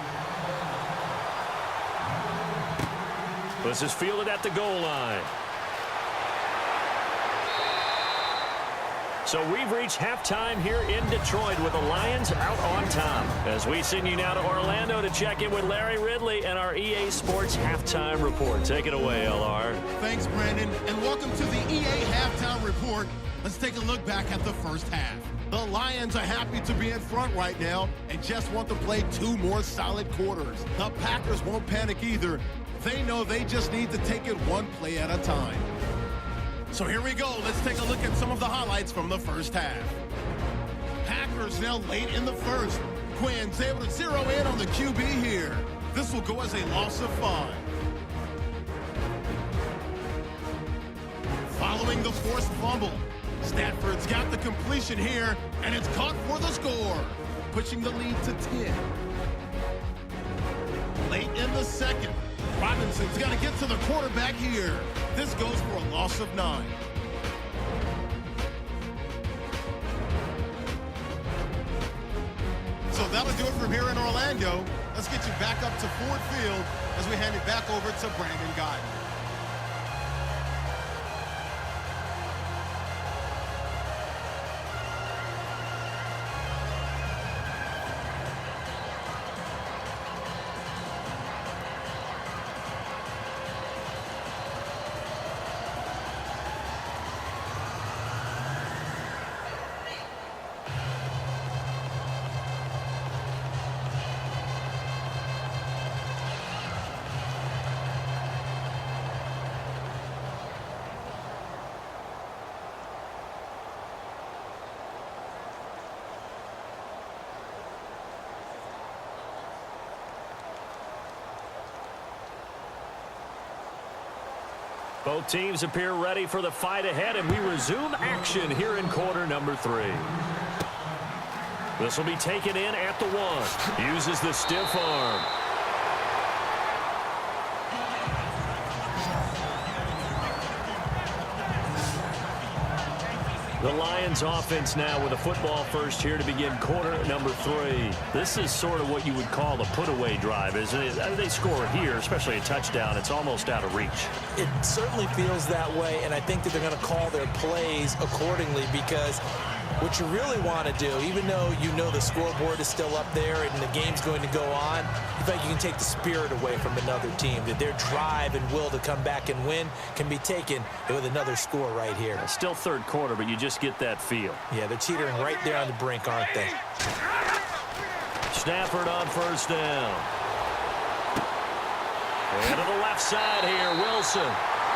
Speaker 2: This is fielded at the goal line. So we've reached halftime here in Detroit with the Lions out on top. As we send you now to Orlando to check in with Larry Ridley and our EA Sports Halftime Report. Take it away, LR.
Speaker 1: Thanks, Brandon, and welcome to the EA Halftime Report. Let's take a look back at the first half. The Lions are happy to be in front right now and just want to play 2 more solid quarters. The Packers won't panic either. They know they just need to take it 1 play at a time. So here we go. Let's take a look at some of the highlights from the first half. Packers now late in the first. Quinn's able to zero in on the QB here. This will go as a loss of 5. Following the forced fumble, Stafford's got the completion here, and it's caught for the score, pushing the lead to 10. Late in the second, Robinson's got to get to the quarterback here. This goes for a loss of 9. So that'll do it from here in Orlando. Let's get you back up to Ford Field as we hand it back over to Brandon Guyton.
Speaker 2: Both teams appear ready for the fight ahead, and we resume action here in quarter number 3. This will be taken in at the 1. Uses the stiff arm. The Lions offense now with a football first here to begin quarter number 3. This is sort of what you would call a put-away drive, isn't it? They score here, especially a touchdown. It's almost out of reach.
Speaker 3: It certainly feels that way, and I think that they're going to call their plays accordingly, because what you really want to do, even though you know the scoreboard is still up there and the game's going to go on, you think you can take the spirit away from another team, that their drive and will to come back and win can be taken with another score right here.
Speaker 2: Still third quarter, but you just get that feel.
Speaker 3: Yeah, they're teetering right there on the brink, aren't they?
Speaker 2: Stafford on first down. And to the left side here, Wilson.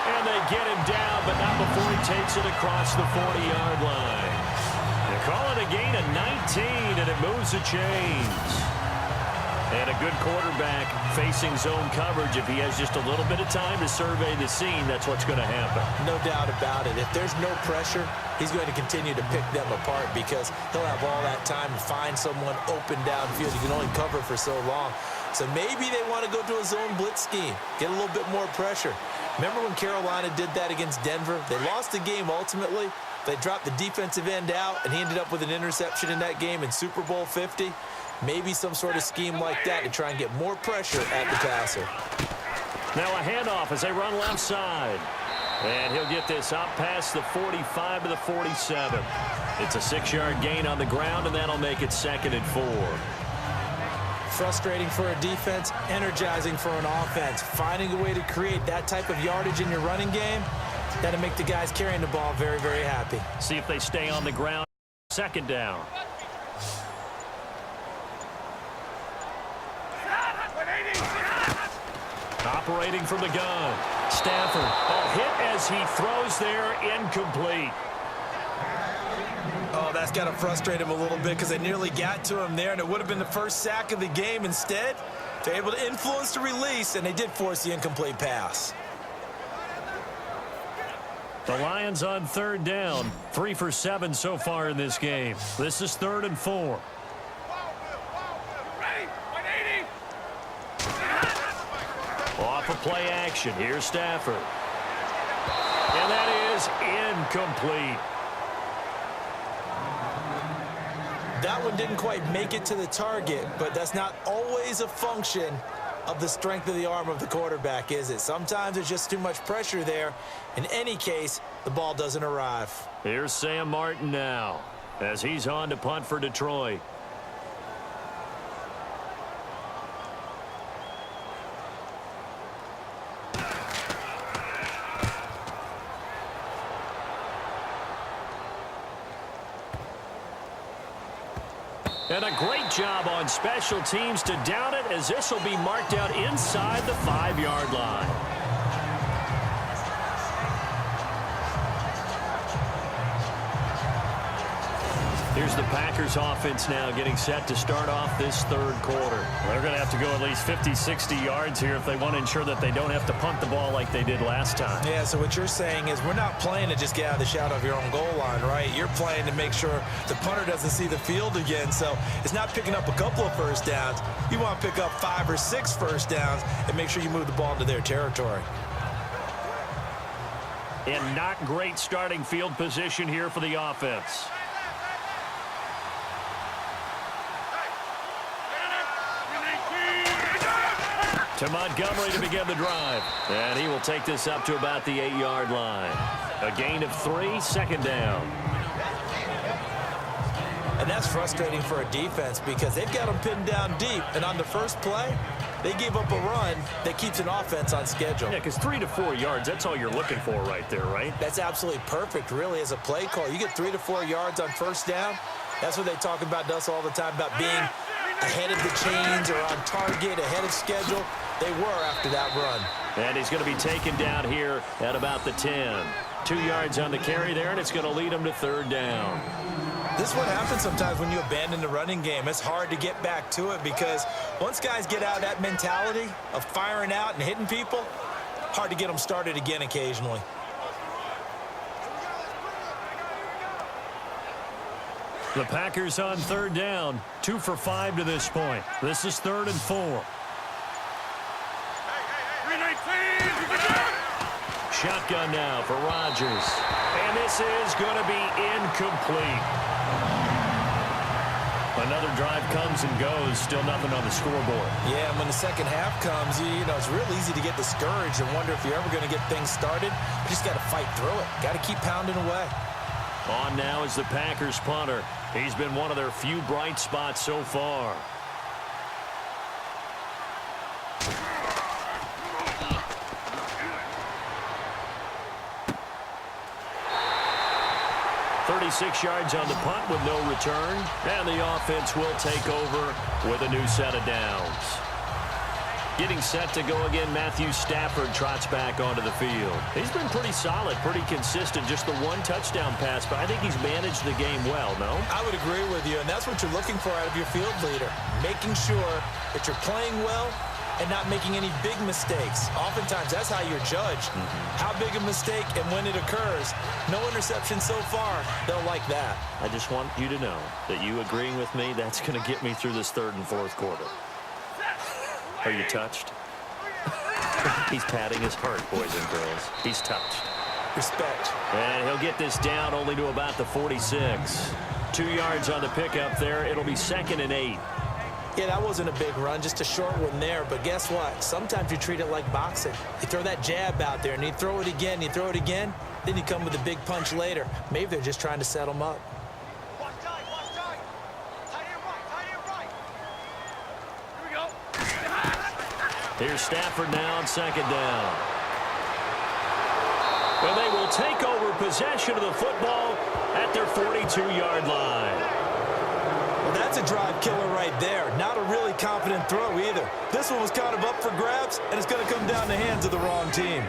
Speaker 2: And they get him down, but not before he takes it across the 40-yard line. They call it a gain of 19, and it moves the chains. And a good quarterback facing zone coverage. If he has just a little bit of time to survey the scene, that's what's going to happen.
Speaker 3: No doubt about it. If there's no pressure, he's going to continue to pick them apart because he'll have all that time to find someone open downfield. You can only cover for so long. So maybe they want to go to a zone blitz scheme, get a little bit more pressure. Remember when Carolina did that against Denver? They lost the game ultimately. They dropped the defensive end out, and he ended up with an interception in that game in Super Bowl 50. Maybe some sort of scheme like that to try and get more pressure at the passer.
Speaker 2: Now a handoff as they run left side. And he'll get this up past the 45 to the 47. It's a 6-yard gain on the ground, and that'll make it 2nd and 4.
Speaker 3: Frustrating for a defense, energizing for an offense. Finding a way to create that type of yardage in your running game, that'll make the guys carrying the ball very, very happy.
Speaker 2: See if they stay on the ground. 2nd down. Operating from the gun. Stafford. A hit as he throws there, incomplete.
Speaker 3: Oh, that's got to frustrate him a little bit because they nearly got to him there, and it would have been the first sack of the game. Instead, they're able to influence the release, and they did force the incomplete pass.
Speaker 2: The Lions on 3rd down. 3 for 7 so far in this game. This is 3rd and 4. Off of play action. Here's Stafford. And that is incomplete.
Speaker 3: That one didn't quite make it to the target, but that's not always a function of the strength of the arm of the quarterback, is it? Sometimes there's just too much pressure there. In any case, the ball doesn't arrive.
Speaker 2: Here's Sam Martin now as he's on to punt for Detroit. And a great job on special teams to down it, as this will be marked out inside the 5-yard line. Here's the Packers offense now getting set to start off this 3rd quarter. They're going to have to go at least 50, 60 yards here if they want to ensure that they don't have to punt the ball like they did last time.
Speaker 3: Yeah, so what you're saying is we're not playing to just get out of the shadow of your own goal line, right? You're playing to make sure the punter doesn't see the field again. So it's not picking up a couple of first downs. You want to pick up 5 or 6 first downs and make sure you move the ball into their territory.
Speaker 2: And not great starting field position here for the offense. To Montgomery to begin the drive. And he will take this up to about the 8-yard line. A gain of 3, 2nd down.
Speaker 3: And that's frustrating for a defense because they've got them pinned down deep. And on the first play, they gave up a run that keeps an offense on schedule.
Speaker 2: Yeah, because 3 to 4 yards, that's all you're looking for right there, right?
Speaker 3: That's absolutely perfect, really, as a play call. You get 3 to 4 yards on first down. That's what they talk about us all the time, about being ahead of the chains or on target, ahead of schedule. They were after that run.
Speaker 2: And he's going to be taken down here at about the 10. 2 yards on the carry there, and it's going to lead him to 3rd down.
Speaker 3: This is what happens sometimes when you abandon the running game. It's hard to get back to it because once guys get out of that mentality of firing out and hitting people, hard to get them started again occasionally.
Speaker 2: The Packers on 3rd down. 2 for 5 to this point. This is 3rd and 4. Shotgun now for Rodgers. And this is going to be incomplete. Another drive comes and goes. Still nothing on the scoreboard.
Speaker 3: Yeah, and when the second half comes, you know, it's real easy to get discouraged and wonder if you're ever going to get things started. You just got to fight through it. Got to keep pounding away.
Speaker 2: On now is the Packers punter. He's been one of their few bright spots so far. .36 yards on the punt with no return. And the offense will take over with a new set of downs. Getting set to go again, Matthew Stafford trots back onto the field. He's been pretty solid, pretty consistent, just the one touchdown pass, but I think he's managed the game well, no?
Speaker 3: I would agree with you, and that's what you're looking for out of your field leader, making sure that you're playing well and not making any big mistakes. Oftentimes, that's how you're judged. How big a mistake and when it occurs. No interception so far. They'll like that.
Speaker 2: I just want you to know that you agreeing with me, that's going to get me through this third and fourth quarter. Are you touched? He's patting his heart, boys and girls. He's touched.
Speaker 3: Respect.
Speaker 2: And he'll get this down only to about the 46. 2 yards on the pickup there. It'll be 2nd and 8.
Speaker 3: Yeah, that wasn't a big run, just a short one there. But guess what? Sometimes you treat it like boxing. You throw that jab out there, and you throw it again, you throw it again, then you come with a big punch later. Maybe they're just trying to set them up.
Speaker 6: Watch tight, watch tight. Tight end right. Here we go.
Speaker 2: Here's Stafford now on 2nd down. And they will take over possession of the football at their 42-yard line.
Speaker 3: Well, that's a drive killer right there. Not a really confident throw either. This one was kind of up for grabs, and it's going to come down the hands of the wrong team.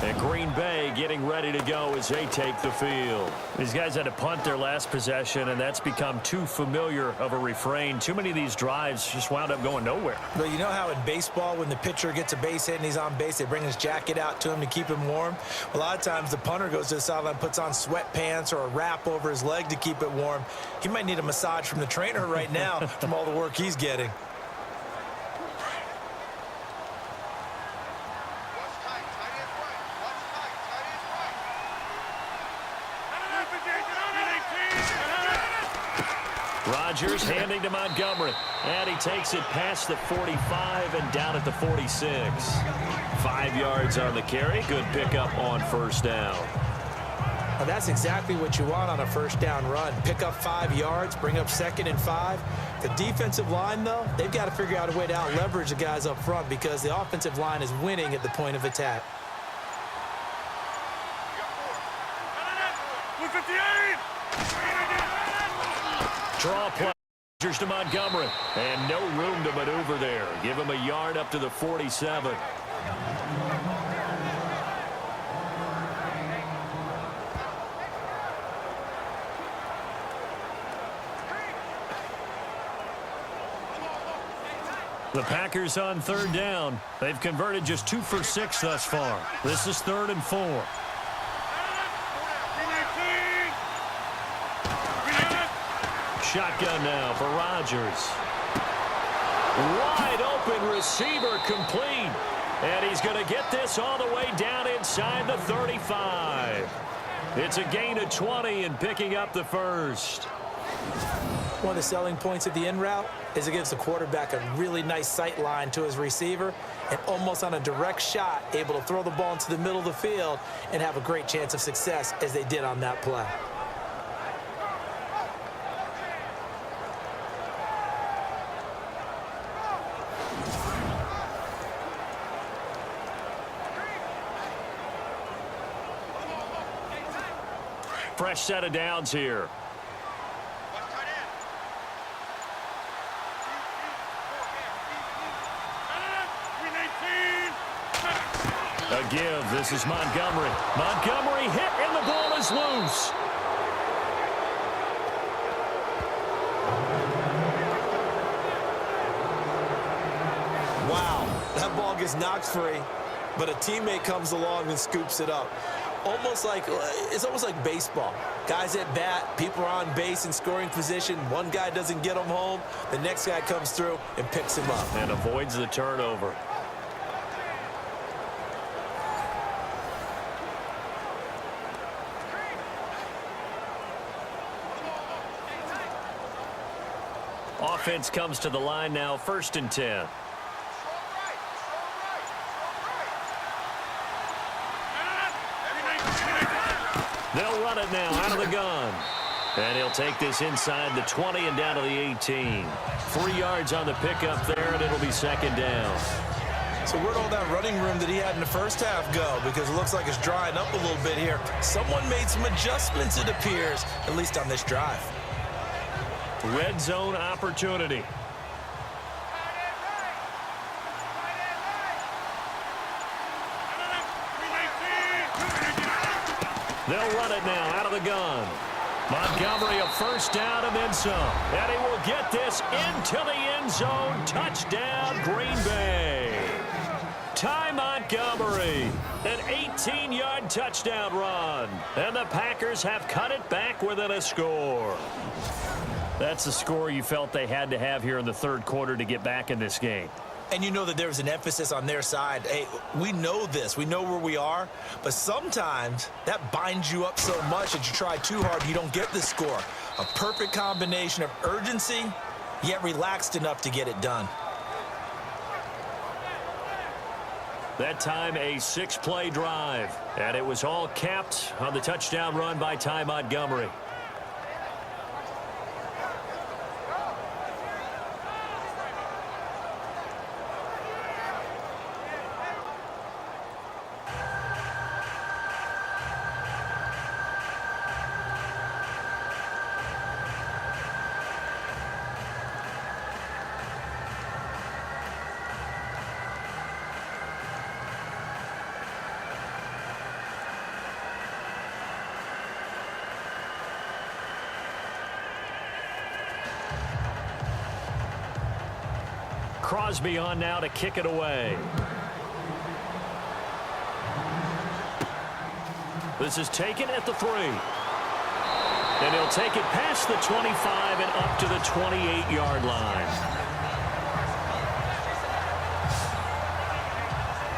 Speaker 2: And Green Bay getting ready to go as they take the field. These guys had to punt their last possession, and that's become too familiar of a refrain. Too many of these drives just wound up going nowhere.
Speaker 3: But you know how in baseball, when the pitcher gets a base hit and he's on base, they bring his jacket out to him to keep him warm? A lot of times the punter goes to the sideline, puts on sweatpants or a wrap over his leg to keep it warm. He might need a massage from the trainer right now from all the work he's getting.
Speaker 2: Rodgers handing to Montgomery. And he takes it past the 45 and down at the 46. 5 yards on the carry. Good pickup on first down.
Speaker 3: Well, that's exactly what you want on a first down run. Pick up 5 yards, bring up 2nd and 5. The defensive line, though, they've got to figure out a way to out-leverage the guys up front because the offensive line is winning at the point of attack.
Speaker 2: Draw play. Rodgers to Montgomery. And no room to maneuver there. Give him a yard up to the 47. The Packers on 3rd down. They've converted just 2 for 6 thus far. This is 3rd and 4. Shotgun now for Rodgers. Wide open receiver complete. And he's going to get this all the way down inside the 35. It's a gain of 20 and picking up the first.
Speaker 3: One of the selling points of the in route is it gives the quarterback a really nice sight line to his receiver and almost on a direct shot able to throw the ball into the middle of the field and have a great chance of success as they did on that play.
Speaker 2: Fresh set of downs here. A give. This is Montgomery. Montgomery hit, and the ball is loose.
Speaker 3: Wow, that ball gets knocked free, but a teammate comes along and scoops it up. It's almost like baseball. Guys at bat, people are on base in scoring position. One guy doesn't get him home. The next guy comes through and picks him up.
Speaker 2: And avoids the turnover. Offense comes to the line now, 1st and 10. They'll run it now out of the gun. And he'll take this inside the 20 and down to the 18. 3 yards on the pickup there, and it'll be 2nd down.
Speaker 3: So where'd all that running room that he had in the first half go? Because it looks like it's drying up a little bit here. Someone made some adjustments, it appears, at least on this drive.
Speaker 2: Red zone opportunity. They'll run it now out of the gun. Montgomery a first down and then some. And he will get this into the end zone. Touchdown, Green Bay. Ty Montgomery, an 18-yard touchdown run. And the Packers have cut it back within a score. That's a score you felt they had to have here in the third quarter to get back in this game.
Speaker 3: And you know that there was an emphasis on their side. Hey, we know this. We know where we are. But sometimes that binds you up so much that you try too hard, you don't get the score. A perfect combination of urgency, yet relaxed enough to get it done.
Speaker 2: That time a 6-play drive. And it was all capped on the touchdown run by Ty Montgomery. Crosby on now to kick it away. This is taken at the 3. And he'll take it past the 25 and up to the 28-yard line.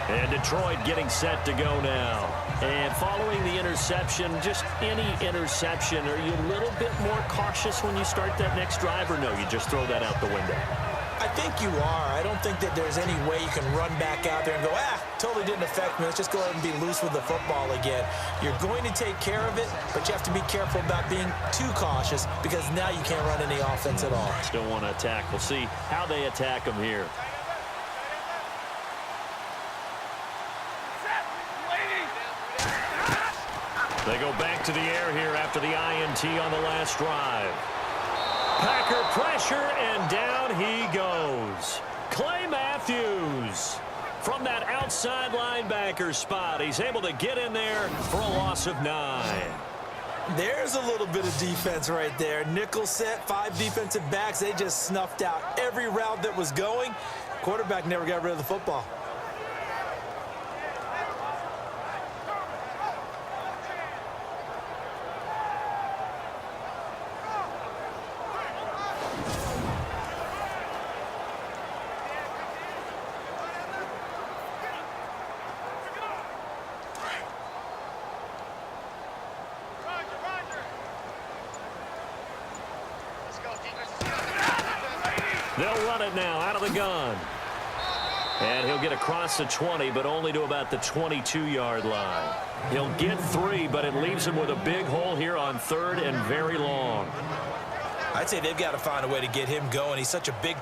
Speaker 2: And Detroit getting set to go now. And following the interception, just any interception, are you a little bit more cautious when you start that next drive, or no, you just throw that out the window?
Speaker 3: I think you are. I don't think that there's any way you can run back out there and go, totally didn't affect me. Let's just go ahead and be loose with the football again. You're going to take care of it, but you have to be careful about being too cautious because now you can't run any offense at all.
Speaker 2: Still want to attack. We'll see how they attack them here. They go back to the air here after the INT on the last drive. Packer pressure, and down he goes. Clay Matthews from that outside linebacker spot. He's able to get in there for a loss of 9.
Speaker 3: There's a little bit of defense right there. Nickel set, 5 defensive backs. They just snuffed out every route that was going. Quarterback never got rid of the football.
Speaker 2: They'll run it now out of the gun. And he'll get across the 20, but only to about the 22-yard line. He'll get 3, but it leaves him with a big hole here on 3rd and very long.
Speaker 3: I'd say they've got to find a way to get him going. He's such a big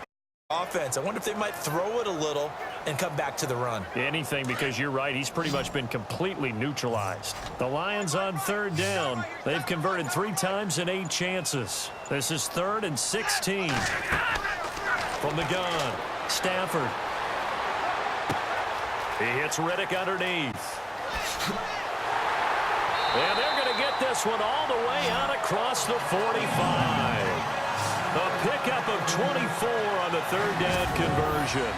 Speaker 3: offense. I wonder if they might throw it a little and come back to the run.
Speaker 2: Anything, because you're right. He's pretty much been completely neutralized. The Lions on 3rd down. They've converted 3 times in 8 chances. This is 3rd and 16. From the gun, Stafford. He hits Riddick underneath. And they're going to get this one all the way out across the 45. A pickup of 24 on the 3rd down conversion.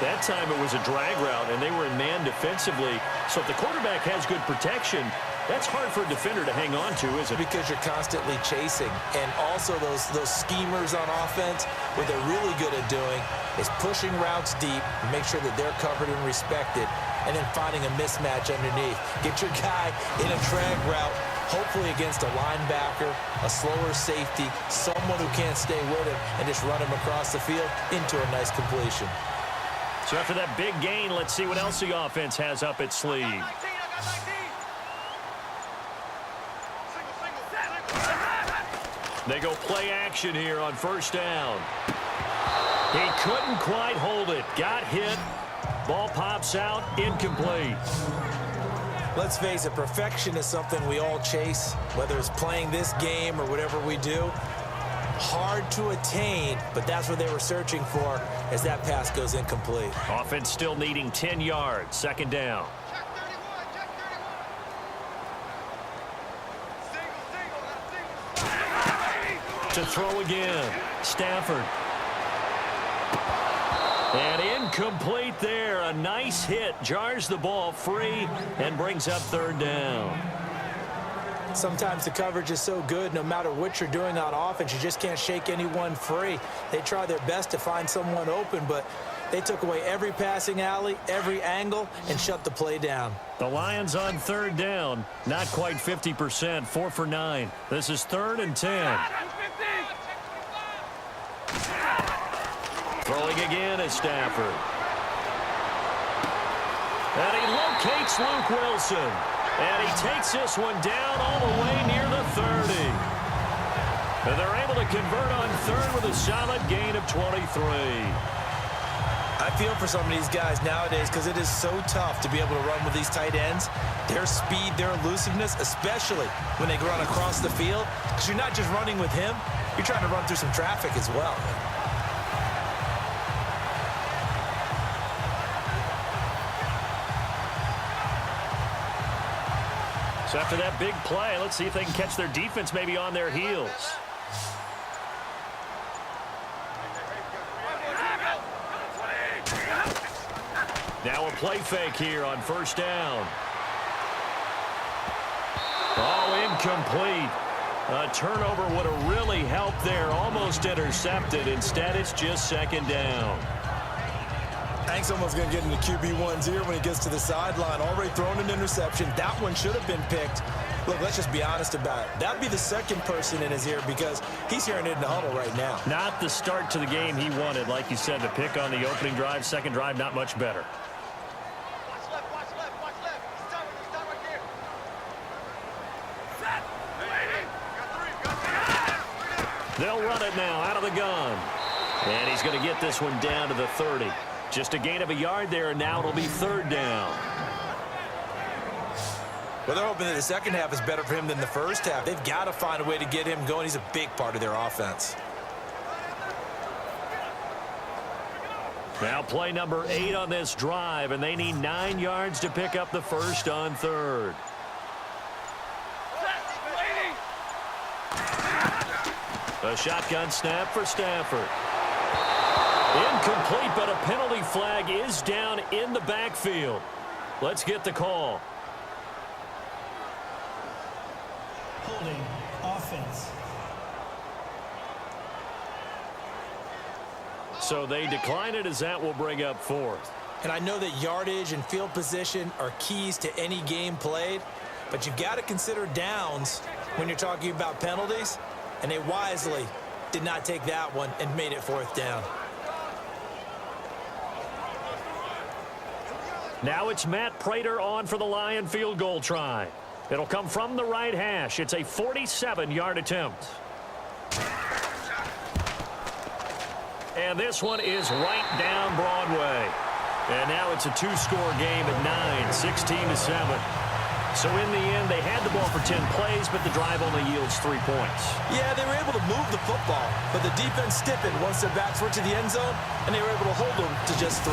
Speaker 2: That time it was a drag route, and they were in man defensively. So if the quarterback has good protection, that's hard for a defender to hang on to, isn't it?
Speaker 3: Because you're constantly chasing. And also those schemers on offense, what they're really good at doing is pushing routes deep, make sure that they're covered and respected, and then finding a mismatch underneath. Get your guy in a drag route, hopefully against a linebacker, a slower safety, someone who can't stay with him, and just run him across the field into a nice completion.
Speaker 2: So after that big gain, let's see what else the offense has up its sleeve. They go play action here on 1st down. He couldn't quite hold it. Got hit Ball pops out, incomplete.
Speaker 3: Let's face it, perfection is something we all chase, whether it's playing this game or whatever we do. Hard to attain, but that's what they were searching for as that pass goes incomplete.
Speaker 2: Offense still needing 10 yards. Second down.
Speaker 6: Check 31, check 31. Single,
Speaker 2: To throw again. Stafford. And incomplete there. A nice hit. Jars the ball free and brings up third down.
Speaker 3: Sometimes the coverage is so good, no matter what you're doing on offense, you just can't shake anyone free. They try their best to find someone open, but they took away every passing alley, every angle, and shut the play down.
Speaker 2: The Lions on third down. Not quite 50%. 4 for 9. This is 3rd and 10. Throwing again is Stafford. And he locates Luke Wilson. And he takes this one down all the way near the 30. And they're able to convert on third with a solid gain of 23.
Speaker 3: I feel for some of these guys nowadays because it is so tough to be able to run with these tight ends. Their speed, their elusiveness, especially when they run across the field. Because you're not just running with him, you're trying to run through some traffic as well.
Speaker 2: So after that big play, let's see if they can catch their defense maybe on their heels. Now a play fake here on first down. Oh, incomplete. A turnover would have really helped there. Almost intercepted. Instead, it's just second down.
Speaker 3: Hank's almost going to get into QB1's ear when he gets to the sideline. Already thrown an interception. That one should have been picked. Look, let's just be honest about it. That'd be the second person in his ear because he's hearing it in the huddle right now.
Speaker 2: Not the start to the game he wanted, like you said, to pick on the opening drive. Second drive, not much better.
Speaker 6: Watch left, watch left, watch left. Stop right there. Set.
Speaker 2: They'll run it now out of the gun. And he's going to get this one down to the 30. Just a gain of a yard there, and now it'll be third down.
Speaker 3: Well, they're hoping that the second half is better for him than the first half. They've got to find a way to get him going. He's a big part of their offense.
Speaker 2: Now play number 8 on this drive, and they need 9 yards to pick up the first on third. A shotgun snap for Stafford. Incomplete, but a penalty flag is down in the backfield. Let's get the call.
Speaker 5: Holding offense.
Speaker 2: So they decline it as that will bring up fourth.
Speaker 3: And I know that yardage and field position are keys to any game played, but you've got to consider downs when you're talking about penalties, and they wisely did not take that one and made it fourth down.
Speaker 2: Now it's Matt Prater on for the Lion field goal try. It'll come from the right hash. It's a 47-yard attempt. And this one is right down Broadway. And now it's a 2-score game at 9, 16-7. So in the end, they had the ball for 10 plays, but the drive only yields 3 points.
Speaker 3: Yeah, they were able to move the football, but the defense stiffened once their backs were to the end zone, and they were able to hold them to just 3.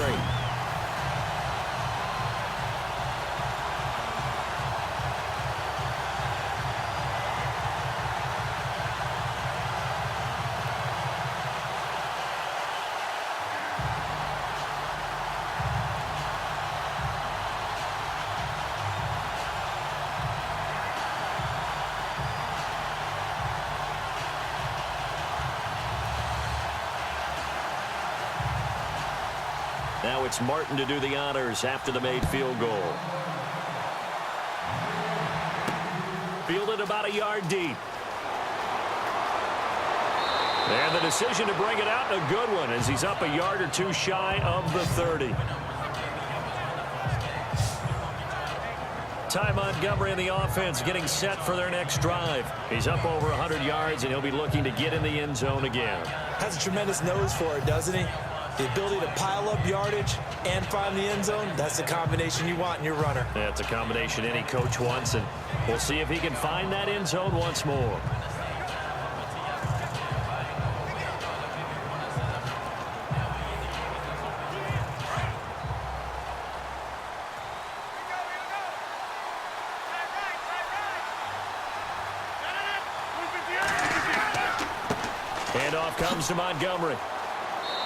Speaker 2: Now it's Martin to do the honors after the made field goal. Fielded about a yard deep. And the decision to bring it out, a good one, as he's up a yard or 2 shy of the 30. Ty Montgomery in the offense getting set for their next drive. He's up over 100 yards, and he'll be looking to get in the end zone again.
Speaker 3: Has a tremendous nose for it, doesn't he? The ability to pile up yardage and find the end zone, that's the combination you want in your runner.
Speaker 2: Yeah, it's a combination any coach wants, and we'll see if he can find that end zone once more. Handoff comes to Montgomery.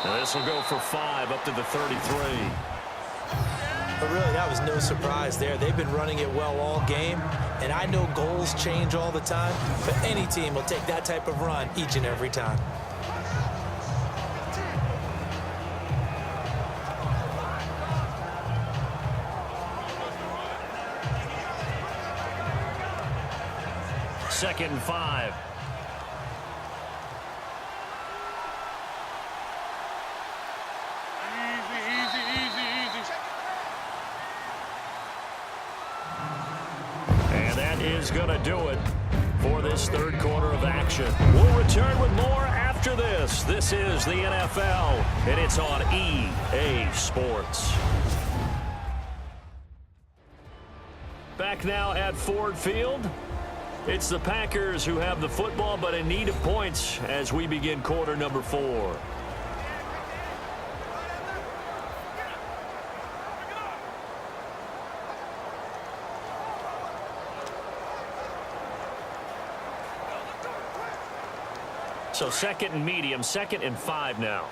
Speaker 2: Now this will go for 5 up to the 33.
Speaker 3: But really, that was no surprise there. They've been running it well all game, and I know goals change all the time, but any team will take that type of run each and every time.
Speaker 2: Second and 5. Is going to do it for this third quarter of action. We'll return with more after this. This is the NFL, and it's on EA Sports. Back now at Ford Field. It's the Packers who have the football, but in need of points as we begin quarter number 4. So second and medium, second and 5 now.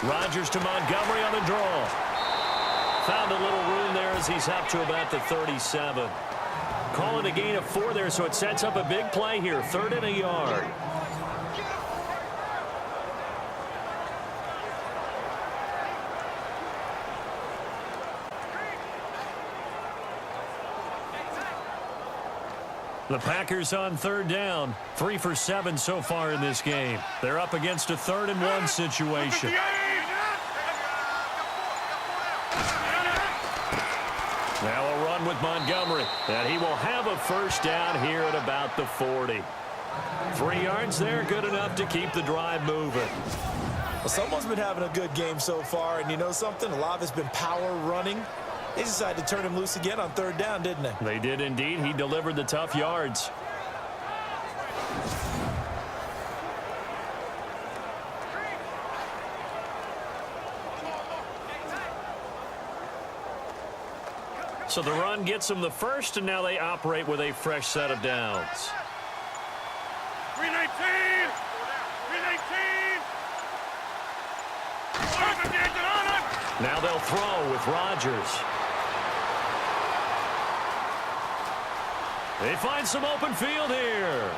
Speaker 2: Rodgers to Montgomery on the draw. Found a little room there as he's up to about the 37. Call it a gain of 4 there, so it sets up a big play here. 3rd and a yard. The Packers on 3rd down. 3 for 7 so far in this game. They're up against a 3rd and 1 situation. Now a run with Montgomery. And he will have a first down here at about the 40. 3 yards there, good enough to keep the drive moving.
Speaker 3: Well, someone's been having a good game so far, and you know something? A lot of it's been power running. They decided to turn him loose again on 3rd down, didn't they?
Speaker 2: They did indeed. He delivered the tough yards. So the run gets them the first, and now they operate with a fresh set of downs.
Speaker 6: 319! 319!
Speaker 2: Now they'll throw with Rodgers. They find some open field here.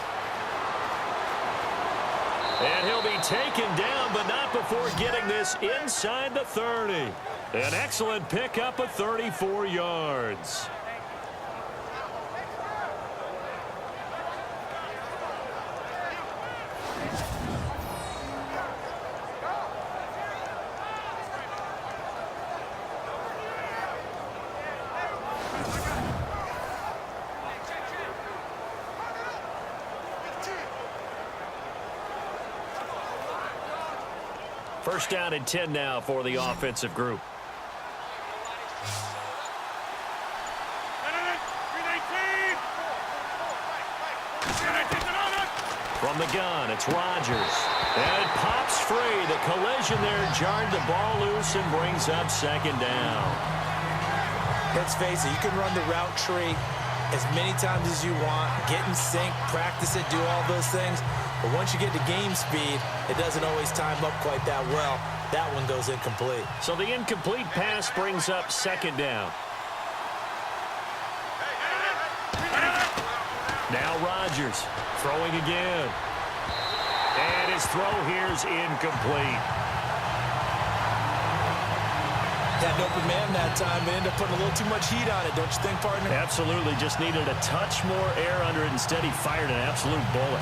Speaker 2: And he'll be taken down, but not before getting this inside the 30. An excellent pickup of 34 yards. First down and 10 now for the offensive group. From the gun, it's Rodgers. And it pops free. The collision there jarred the ball loose and brings up 2nd down.
Speaker 3: Let's face it, you can run the route tree as many times as you want, get in sync, practice it, do all those things. But once you get to game speed, it doesn't always time up quite that well. That one goes incomplete.
Speaker 2: So the incomplete pass brings up 2nd down. Now Rodgers throwing again. And his throw here is incomplete.
Speaker 3: Had an open man that time, but ended up putting a little too much heat on it, don't you think, partner?
Speaker 2: Absolutely. Just needed a touch more air under it. Instead, he fired an absolute bullet.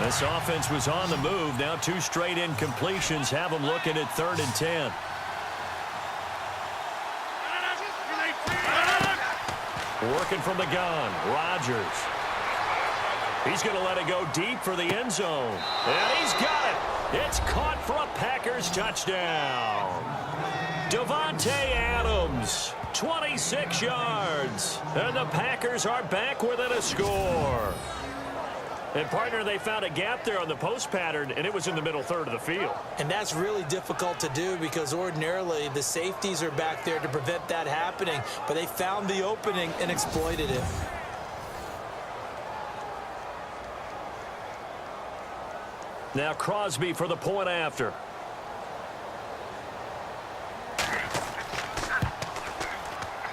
Speaker 2: This offense was on the move. Now 2 straight incompletions have them looking at 3rd and 10. Working from the gun, Rodgers. He's going to let it go deep for the end zone. And he's got it. It's caught for a Packers touchdown. Davante Adams, 26 yards. And the Packers are back within a score. And, partner, they found a gap there on the post pattern, and it was in the middle third of the field.
Speaker 3: And that's really difficult to do because ordinarily the safeties are back there to prevent that happening. But they found the opening and exploited it.
Speaker 2: Now Crosby for the point after.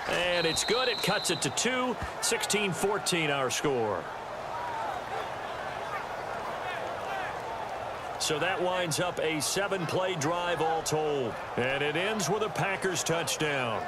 Speaker 2: And it's good. It cuts it to 2. 16-14 our score. So that winds up a 7-play drive all told. And it ends with a Packers touchdown.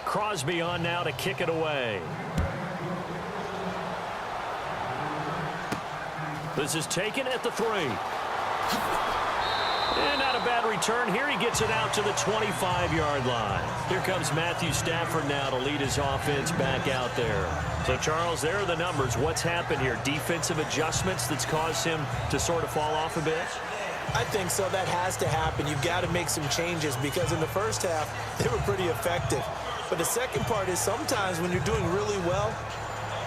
Speaker 2: Crosby on now to kick it away. This is taken at the 3. And not a bad return here. He gets it out to the 25-yard line. Here comes Matthew Stafford now to lead his offense back out there. So, Charles, there are the numbers. What's happened here? Defensive adjustments that's caused him to sort of fall off a bit?
Speaker 3: I think so. That has to happen. You've got to make some changes because in the first half, they were pretty effective. But the second part is sometimes when you're doing really well,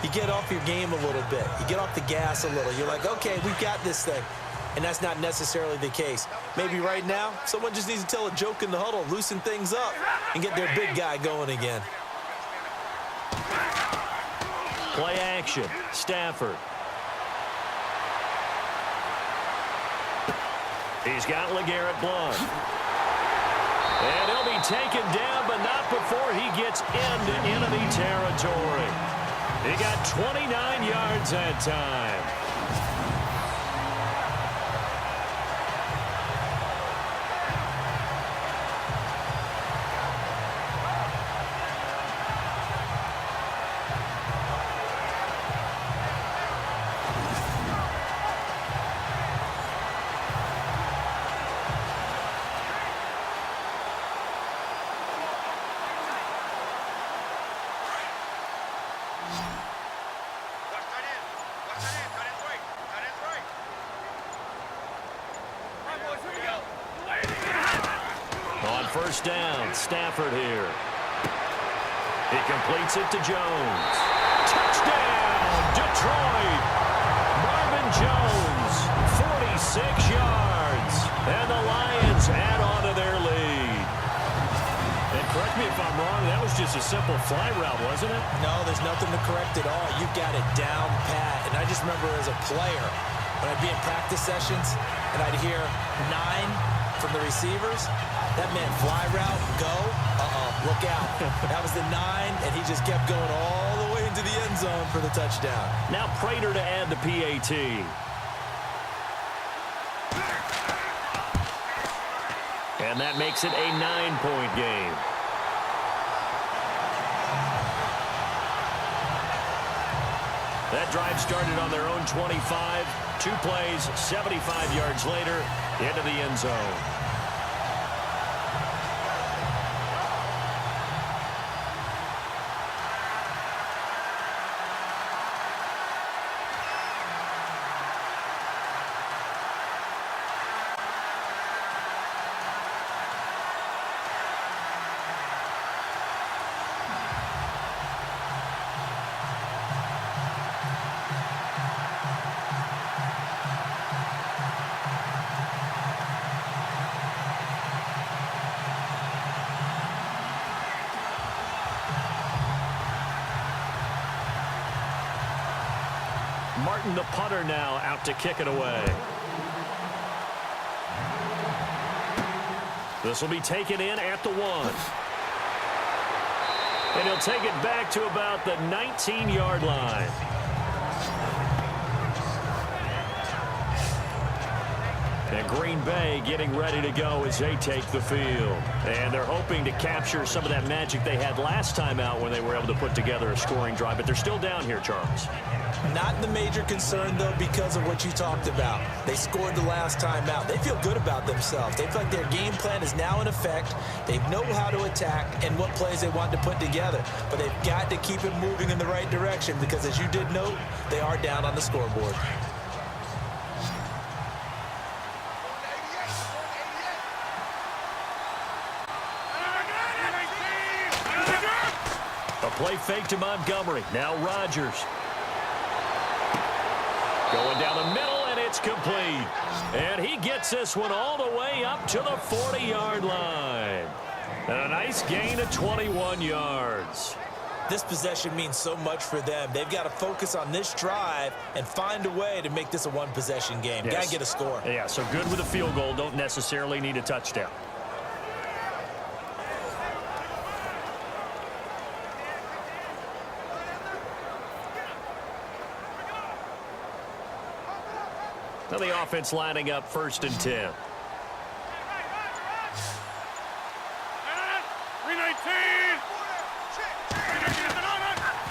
Speaker 3: you get off your game a little bit. You get off the gas a little. You're like, okay, we've got this thing. And that's not necessarily the case. Maybe right now, someone just needs to tell a joke in the huddle, loosen things up, and get their big guy going again.
Speaker 2: Play action. Stafford. He's got LeGarrette Blount. And he'll be taken down, but not before he gets into enemy territory. He got 29 yards that time. First down, Stafford here. He completes it to Jones. Touchdown, Detroit. Marvin Jones, 46 yards. And the Lions add on to their lead. And correct me if I'm wrong, that was just a simple fly route, wasn't it?
Speaker 3: No, there's nothing to correct at all. You've got it down pat. And I just remember as a player, when I'd be in practice sessions and I'd hear 9 from the receivers, that meant fly route, go, look out. That was the 9, and he just kept going all the way into the end zone for the touchdown.
Speaker 2: Now Prater to add the PAT. And that makes it a 9-point game. That drive started on their own 25. 2 plays, 75 yards later, into the end zone. Martin, the punter, now out to kick it away. This will be taken in at the 1. And he'll take it back to about the 19-yard line. And Green Bay getting ready to go as they take the field. And they're hoping to capture some of that magic they had last time out when they were able to put together a scoring drive. But they're still down here, Charles.
Speaker 3: Not the major concern, though, because of what you talked about. They scored the last time out. They feel good about themselves. They feel like their game plan is now in effect. They know how to attack and what plays they want to put together. But they've got to keep it moving in the right direction because, as you did note, they are down on the scoreboard.
Speaker 2: A play fake to Montgomery. Now Rodgers. Going down the middle, and it's complete. And he gets this one all the way up to the 40-yard line. And a nice gain of 21 yards.
Speaker 3: This possession means so much for them. They've got to focus on this drive and find a way to make this a one-possession game.
Speaker 2: Yes.
Speaker 3: Got to get a score.
Speaker 2: Yeah, so good with a field goal. Don't necessarily need a touchdown. Now the offense lining up 1st and 10.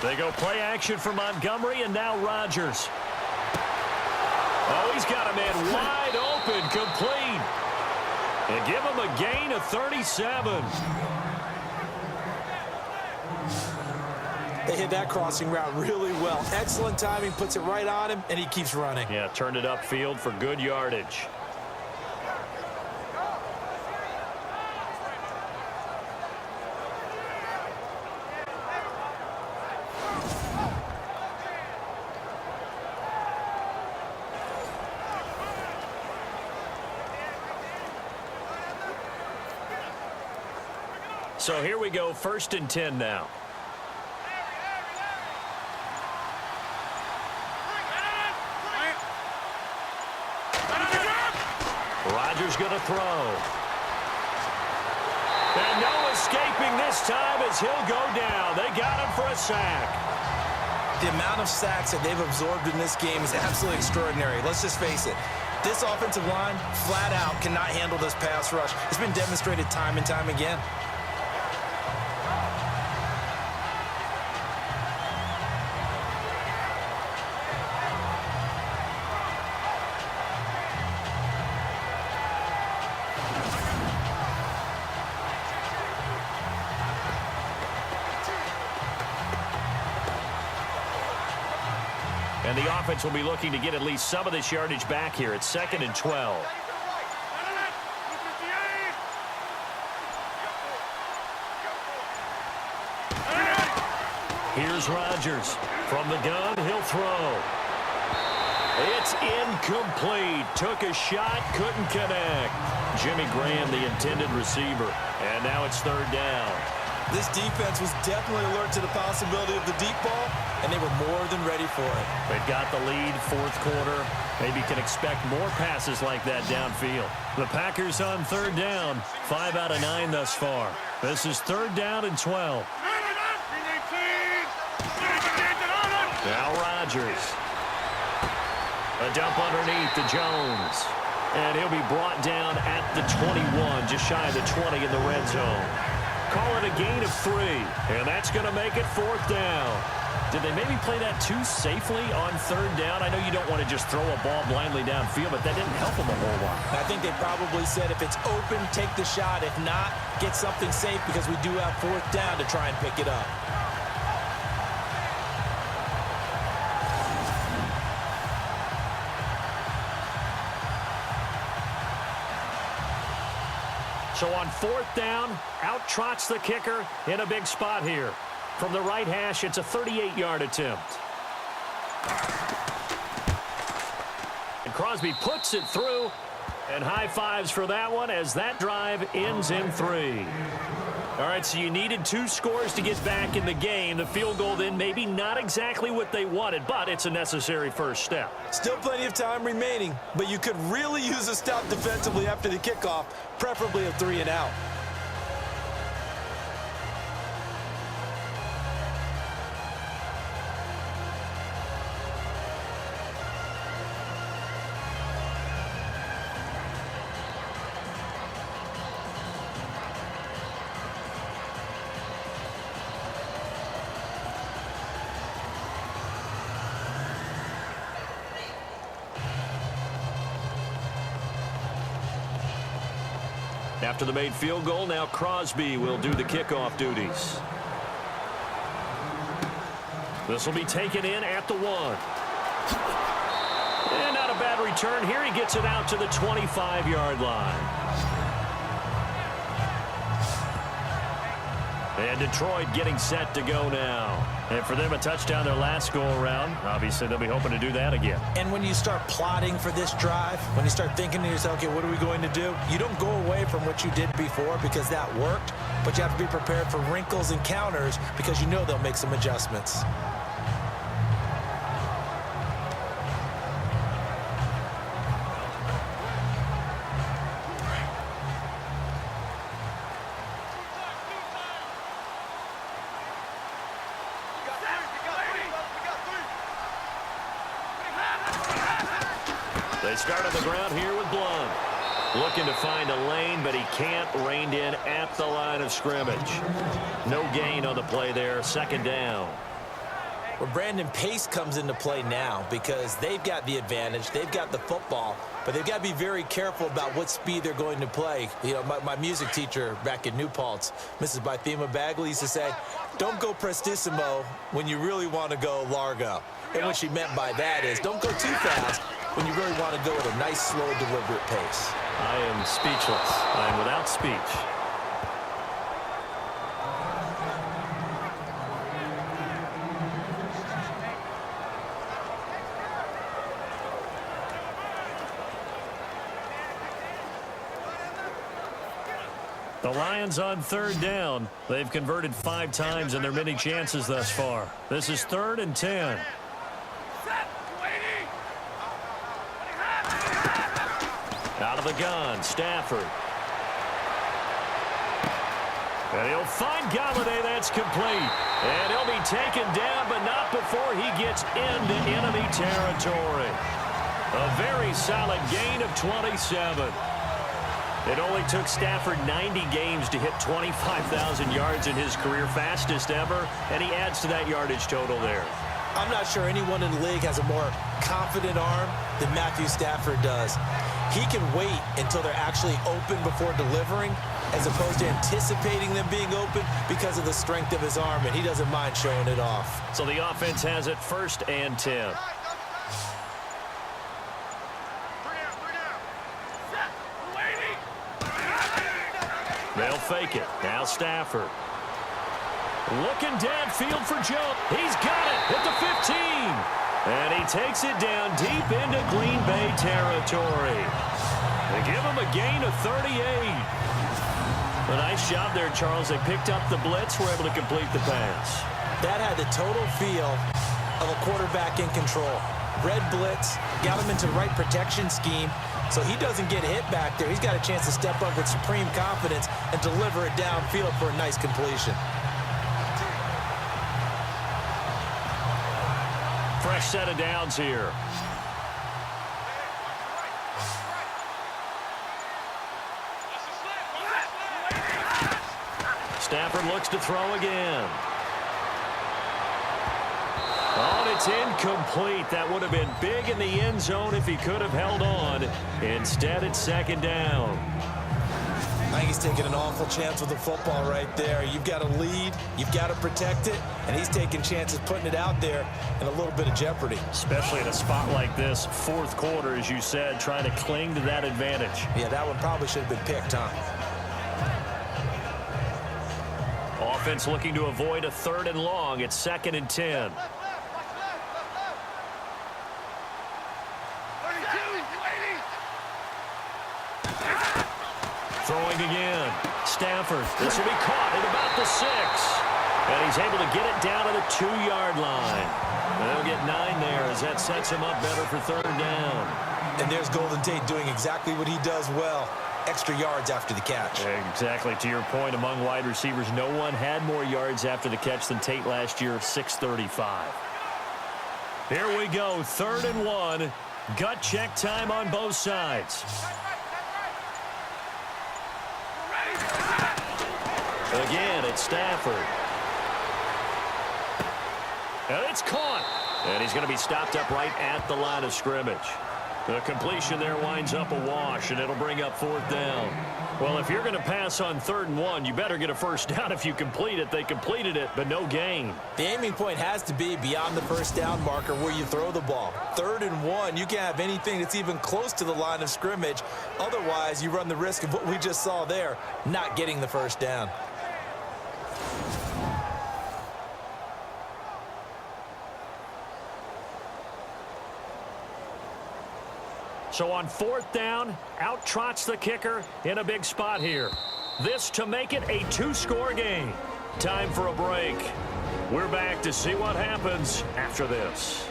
Speaker 2: They go play action for Montgomery, and now Rodgers. Oh, he's got a man wide open, complete. And give him a gain of 37.
Speaker 3: They hit that crossing route really well. Excellent timing, puts it right on him, and he keeps running.
Speaker 2: Yeah, turned it upfield for good yardage. So here we go, 1st and 10 now. Rodgers going to throw. And no escaping this time as he'll go down. They got him for a sack.
Speaker 3: The amount of sacks that they've absorbed in this game is absolutely extraordinary. Let's just face it. This offensive line, flat out, cannot handle this pass rush. It's been demonstrated time and time again.
Speaker 2: And the offense will be looking to get at least some of this yardage back here. It's 2nd and 12. Here's Rodgers. From the gun, he'll throw. It's incomplete. Took a shot, couldn't connect. Jimmy Graham, the intended receiver. And now it's 3rd down.
Speaker 3: This defense was definitely alert to the possibility of the deep ball, and they were more than ready for it.
Speaker 2: They've got the lead, 4th quarter. Maybe can expect more passes like that downfield. The Packers on 3rd down. 5 out of 9 thus far. This is 3rd down and 12. Now Rodgers. A dump underneath to Jones. And he'll be brought down at the 21, just shy of the 20 in the red zone. Call it a gain of 3, and that's going to make it 4th down. Did they maybe play that too safely on 3rd down? I know you don't want to just throw a ball blindly downfield, but that didn't help them a whole lot.
Speaker 3: I think they probably said if it's open, take the shot. If not, get something safe because we do have 4th down to try and pick it up.
Speaker 2: So on 4th down, out trots the kicker in a big spot here. From the right hash, it's a 38-yard attempt. And Crosby puts it through, and high fives for that one as that drive ends in 3. All right, so you needed 2 scores to get back in the game. The field goal then maybe not exactly what they wanted, but it's a necessary first step.
Speaker 3: Still plenty of time remaining, but you could really use a stop defensively after the kickoff, preferably a 3-and-out.
Speaker 2: After the made field goal, now Crosby will do the kickoff duties. This will be taken in at the 1. And not a bad return here. He gets it out to the 25-yard line. And Detroit getting set to go now. And for them, a touchdown their last go-around. Obviously, they'll be hoping to do that again.
Speaker 3: And when you start plotting for this drive, when you start thinking to yourself, okay, what are we going to do? You don't go away from what you did before because that worked, but you have to be prepared for wrinkles and counters because you know they'll make some adjustments.
Speaker 2: They start on the ground here with Blunt. Looking to find a lane, but he can't. Reined in at the line of scrimmage. No gain on the play there. Second down.
Speaker 3: Well, Brandon, pace comes into play now because they've got the advantage. They've got the football, but they've got to be very careful about what speed they're going to play. You know, my music teacher back in New Paltz, Mrs. Bythema Bagley, used to say, don't go prestissimo when you really want to go largo. And what she meant by that is don't go too fast when you really want to go at a nice, slow, deliberate pace.
Speaker 2: I am speechless. I am without speech. The Lions on third down. They've converted 5 times in their many chances thus far. This is 3rd and 10. Out of the gun, Stafford. And he'll find Galladay. That's complete. And he'll be taken down, but not before he gets into enemy territory. A very solid gain of 27. It only took Stafford 90 games to hit 25,000 yards in his career, fastest ever, and he adds to that yardage total there.
Speaker 3: I'm not sure anyone in the league has a more confident arm than Matthew Stafford does. He can wait until they're actually open before delivering as opposed to anticipating them being open because of the strength of his arm, and he doesn't mind showing it off.
Speaker 2: So the offense has it 1st and 10. They'll fake it. Now Stafford. Looking downfield for Joe. He's got it at the 15. And he takes it down deep into Green Bay territory. They give him a gain of 38. A nice job there, Charles. They picked up the blitz, were able to complete the pass.
Speaker 3: That had the total feel of a quarterback in control. Red blitz, got him into the right protection scheme, so he doesn't get hit back there. He's got a chance to step up with supreme confidence and deliver it downfield for a nice completion.
Speaker 2: Fresh set of downs here. Stafford looks to throw again. Oh, and it's incomplete. That would have been big in the end zone if he could have held on. Instead, it's 2nd down.
Speaker 3: I think he's taking an awful chance with the football right there. You've got to lead, you've got to protect it, and he's taking chances putting it out there in a little bit of jeopardy.
Speaker 2: Especially in a spot like this, 4th quarter, as you said, trying to cling to that advantage.
Speaker 3: Yeah, that one probably should have been picked, huh?
Speaker 2: Offense looking to avoid a 3rd and long. It's 2nd and 10. Throwing again. Stafford. This will be caught at about the 6. And he's able to get it down to the 2-yard line. And they'll get 9 there as that sets him up better for 3rd down.
Speaker 3: And there's Golden Tate doing exactly what he does well. Extra yards after the catch.
Speaker 2: Exactly. To your point, among wide receivers, no one had more yards after the catch than Tate last year, 635. Here we go, 3rd and 1. Gut check time on both sides. Again, it's Stafford. And it's caught. And he's going to be stopped up right at the line of scrimmage. The completion there winds up a wash, and it'll bring up 4th down. Well, if you're going to pass on 3rd and 1, you better get a first down if you complete it. They completed it, but no gain.
Speaker 3: The aiming point has to be beyond the first down marker where you throw the ball. 3rd and 1, you can't have anything that's even close to the line of scrimmage. Otherwise, you run the risk of what we just saw there, not getting the first down.
Speaker 2: So on 4th down, out trots the kicker in a big spot here. This to make it a 2-score game. Time for a break. We're back to see what happens after this.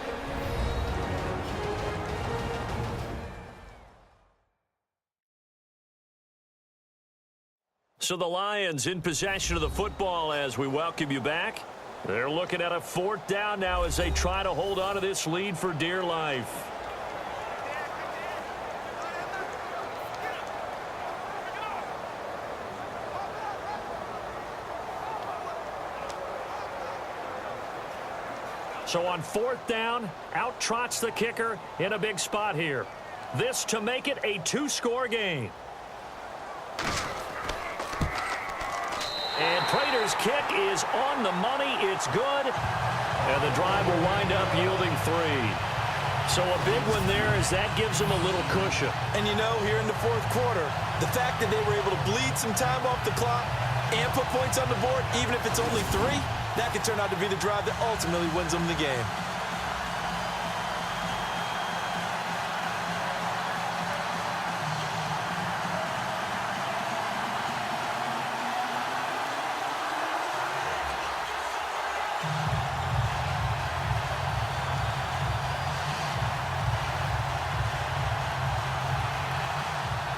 Speaker 2: So the Lions in possession of the football as we welcome you back. They're looking at a 4th down now as they try to hold on to this lead for dear life. So on 4th down, out trots the kicker in a big spot here. This to make it a 2-score game. And Prater's kick is on the money. It's good. And the drive will wind up yielding 3. So a big one there as that gives them a little cushion.
Speaker 3: And you know, here in the 4th quarter, the fact that they were able to bleed some time off the clock and put points on the board, even if it's only 3, that could turn out to be the drive that ultimately wins them the game.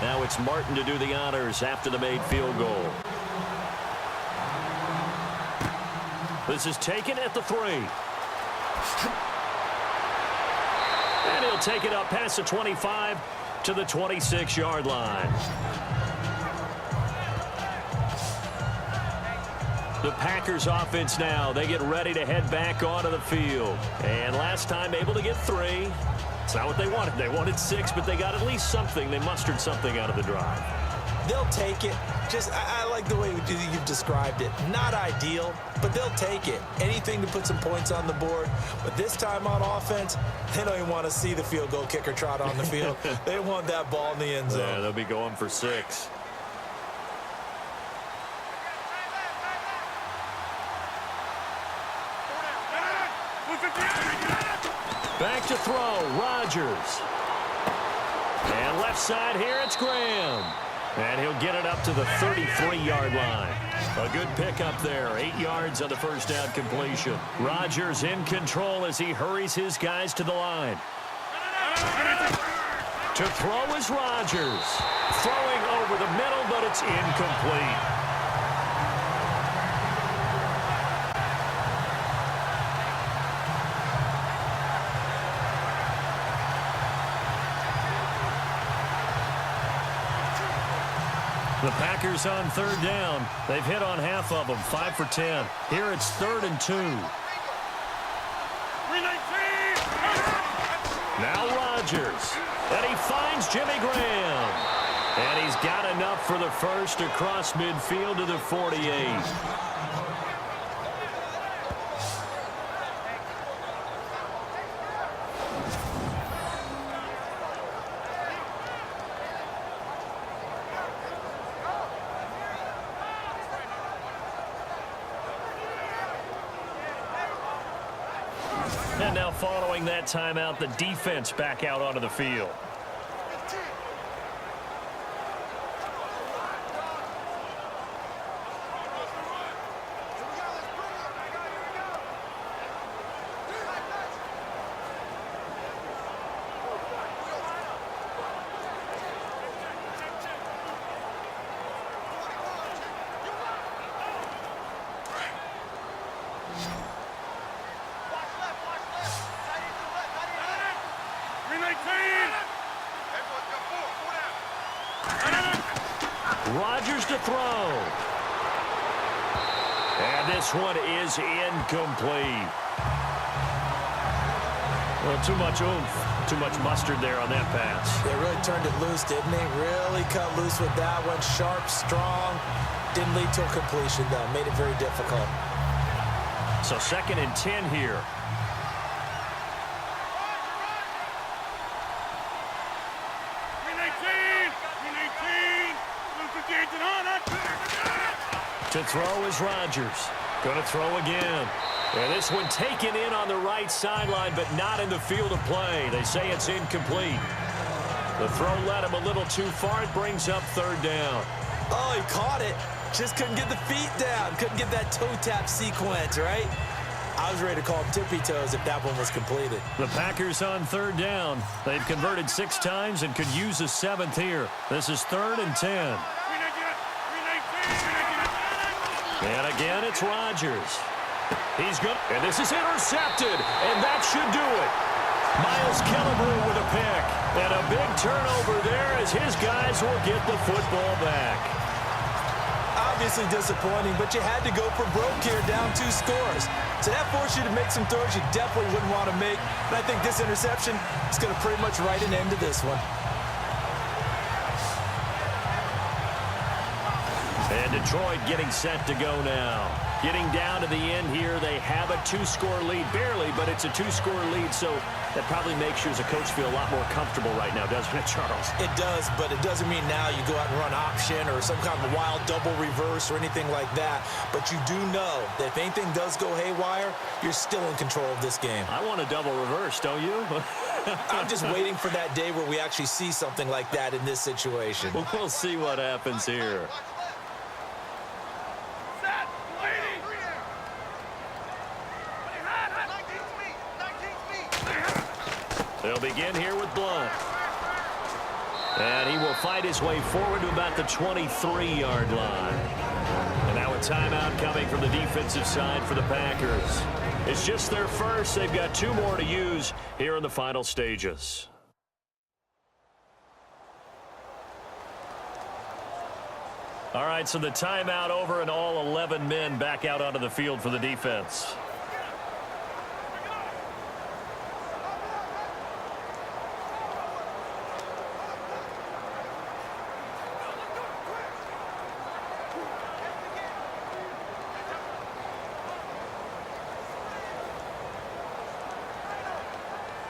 Speaker 2: Now it's Martin to do the honors after the made field goal. This is taken at the 3. And he'll take it up past the 25 to the 26-yard line. The Packers offense now, they get ready to head back onto the field. And last time able to get 3. It's not what they wanted. They wanted 6, but they got at least something. They mustered something out of the drive.
Speaker 3: They'll take it. Just, I like the way you've described it. Not ideal, but they'll take it. Anything to put some points on the board. But this time on offense, they don't even want to see the field goal kicker trot on the field. They want that ball in the end zone.
Speaker 2: Yeah, they'll be going for 6. Back to throw, Rodgers. And left side here, it's Graham. And he'll get it up to the 33-yard line. A good pickup there, 8 yards on the first down completion. Rodgers in control as he hurries his guys to the line. To throw is Rodgers. Throwing over the middle, but it's incomplete. The Packers on 3rd down. They've hit on half of them, 5 for 10. Here it's 3rd and 2. Now Rodgers. And he finds Jimmy Graham. And he's got enough for the first across midfield to the 48. And now following that timeout, the defense back out onto the field.
Speaker 6: Everyone's got four down.
Speaker 2: Rodgers to throw. And this one is incomplete. Well, too much oomph, too much mustard there on that pass.
Speaker 3: They really turned it loose, didn't they? Really cut loose with that one. Sharp, strong. Didn't lead to a completion, though. Made it very difficult.
Speaker 2: So 2nd and 10 here. To throw is Rodgers. Going to throw again. And this one taken in on the right sideline, but not in the field of play. They say it's incomplete. The throw led him a little too far. It brings up 3rd down.
Speaker 3: Oh, he caught it. Just couldn't get the feet down. Couldn't get that toe tap sequence, right? I was ready to call him tippy toes if that one was completed.
Speaker 2: The Packers on 3rd down. They've converted 6 times and could use a 7th here. This is 3rd and 10. And again, it's Rodgers. He's good. And this is intercepted. And that should do it. Miles Killebrew with a pick. And a big turnover there as his guys will get the football back.
Speaker 3: Obviously disappointing, but you had to go for broke here, down 2 scores. So that forced you to make some throws you definitely wouldn't want to make. And I think this interception is going to pretty much write an end to this one.
Speaker 2: And Detroit getting set to go now. Getting down to the end here, they have a 2-score lead. Barely, but it's a 2-score lead, so that probably makes you as a coach feel a lot more comfortable right now, doesn't it, Charles?
Speaker 3: It does, but it doesn't mean now you go out and run option or some kind of wild double reverse or anything like that. But you do know that if anything does go haywire, you're still in control of this game.
Speaker 2: I want a double reverse, don't you?
Speaker 3: I'm just waiting for that day where we actually see something like that in this situation.
Speaker 2: We'll see what happens here. They'll begin here with Blunt. And he will fight his way forward to about the 23-yard line. And now a timeout coming from the defensive side for the Packers. It's just their first. They've got 2 more to use here in the final stages. All right, so the timeout over and all 11 men back out onto the field for the defense.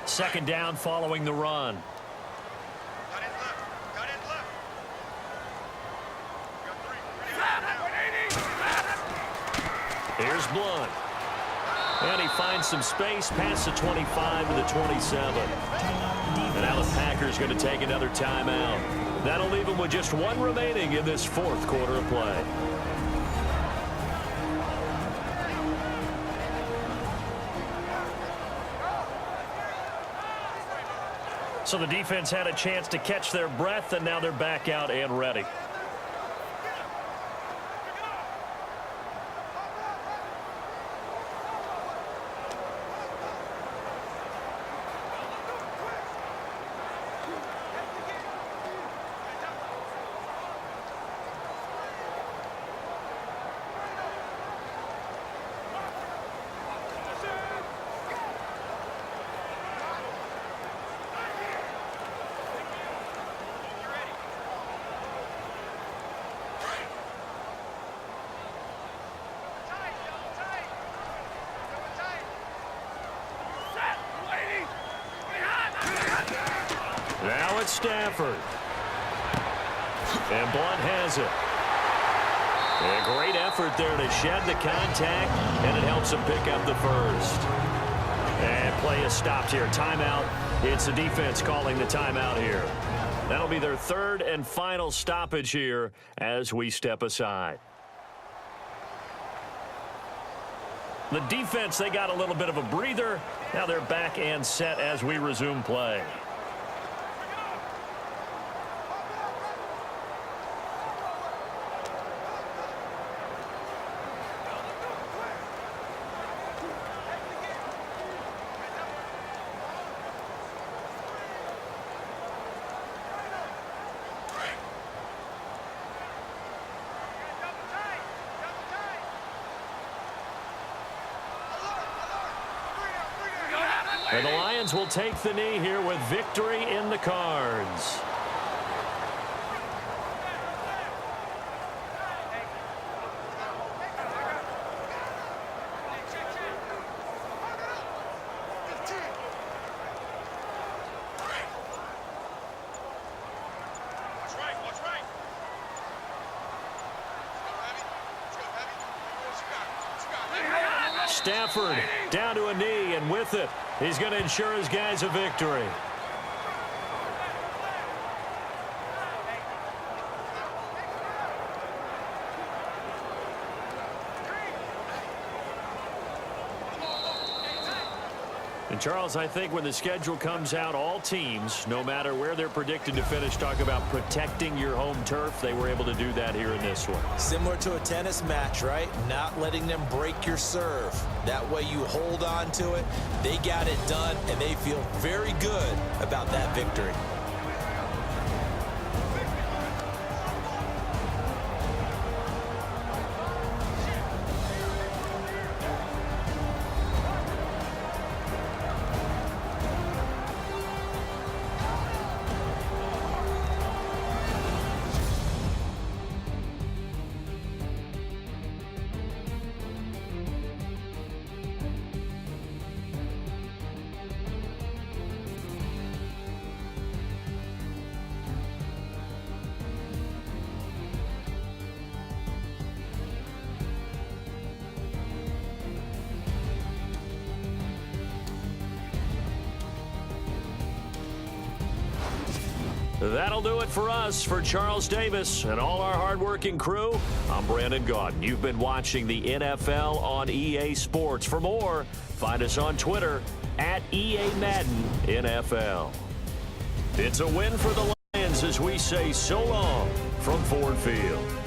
Speaker 2: Second down following the run.
Speaker 6: Got it left. Got it left. Got 3.
Speaker 2: Here's Blunt. And he finds some space past the 25 to the 27. And now the Packers going to take another timeout. That'll leave them with just 1 remaining in this 4th quarter of play. So the defense had a chance to catch their breath, and now they're back out and ready. Now it's Stafford. And Blunt has it. A great effort there to shed the contact, and it helps him pick up the first. And play is stopped here. Timeout. It's the defense calling the timeout here. That'll be their 3rd and final stoppage here as we step aside. The defense, they got a little bit of a breather. Now they're back and set as we resume play. And the Lions will take the knee here with victory in the cards. Stafford down to a knee, and with it, he's going to ensure his guys a victory. And Charles, I think when the schedule comes out, all teams, no matter where they're predicted to finish, talk about protecting your home turf. They were able to do that here in this one.
Speaker 3: Similar to a tennis match, right? Not letting them break your serve. That way you hold on to it. They got it done, and they feel very good about that victory.
Speaker 2: That'll do it for us. For Charles Davis and all our hardworking crew, I'm Brandon Gaudin. You've been watching the NFL on EA Sports. For more, find us on Twitter at EA Madden NFL. It's a win for the Lions as we say so long from Ford Field.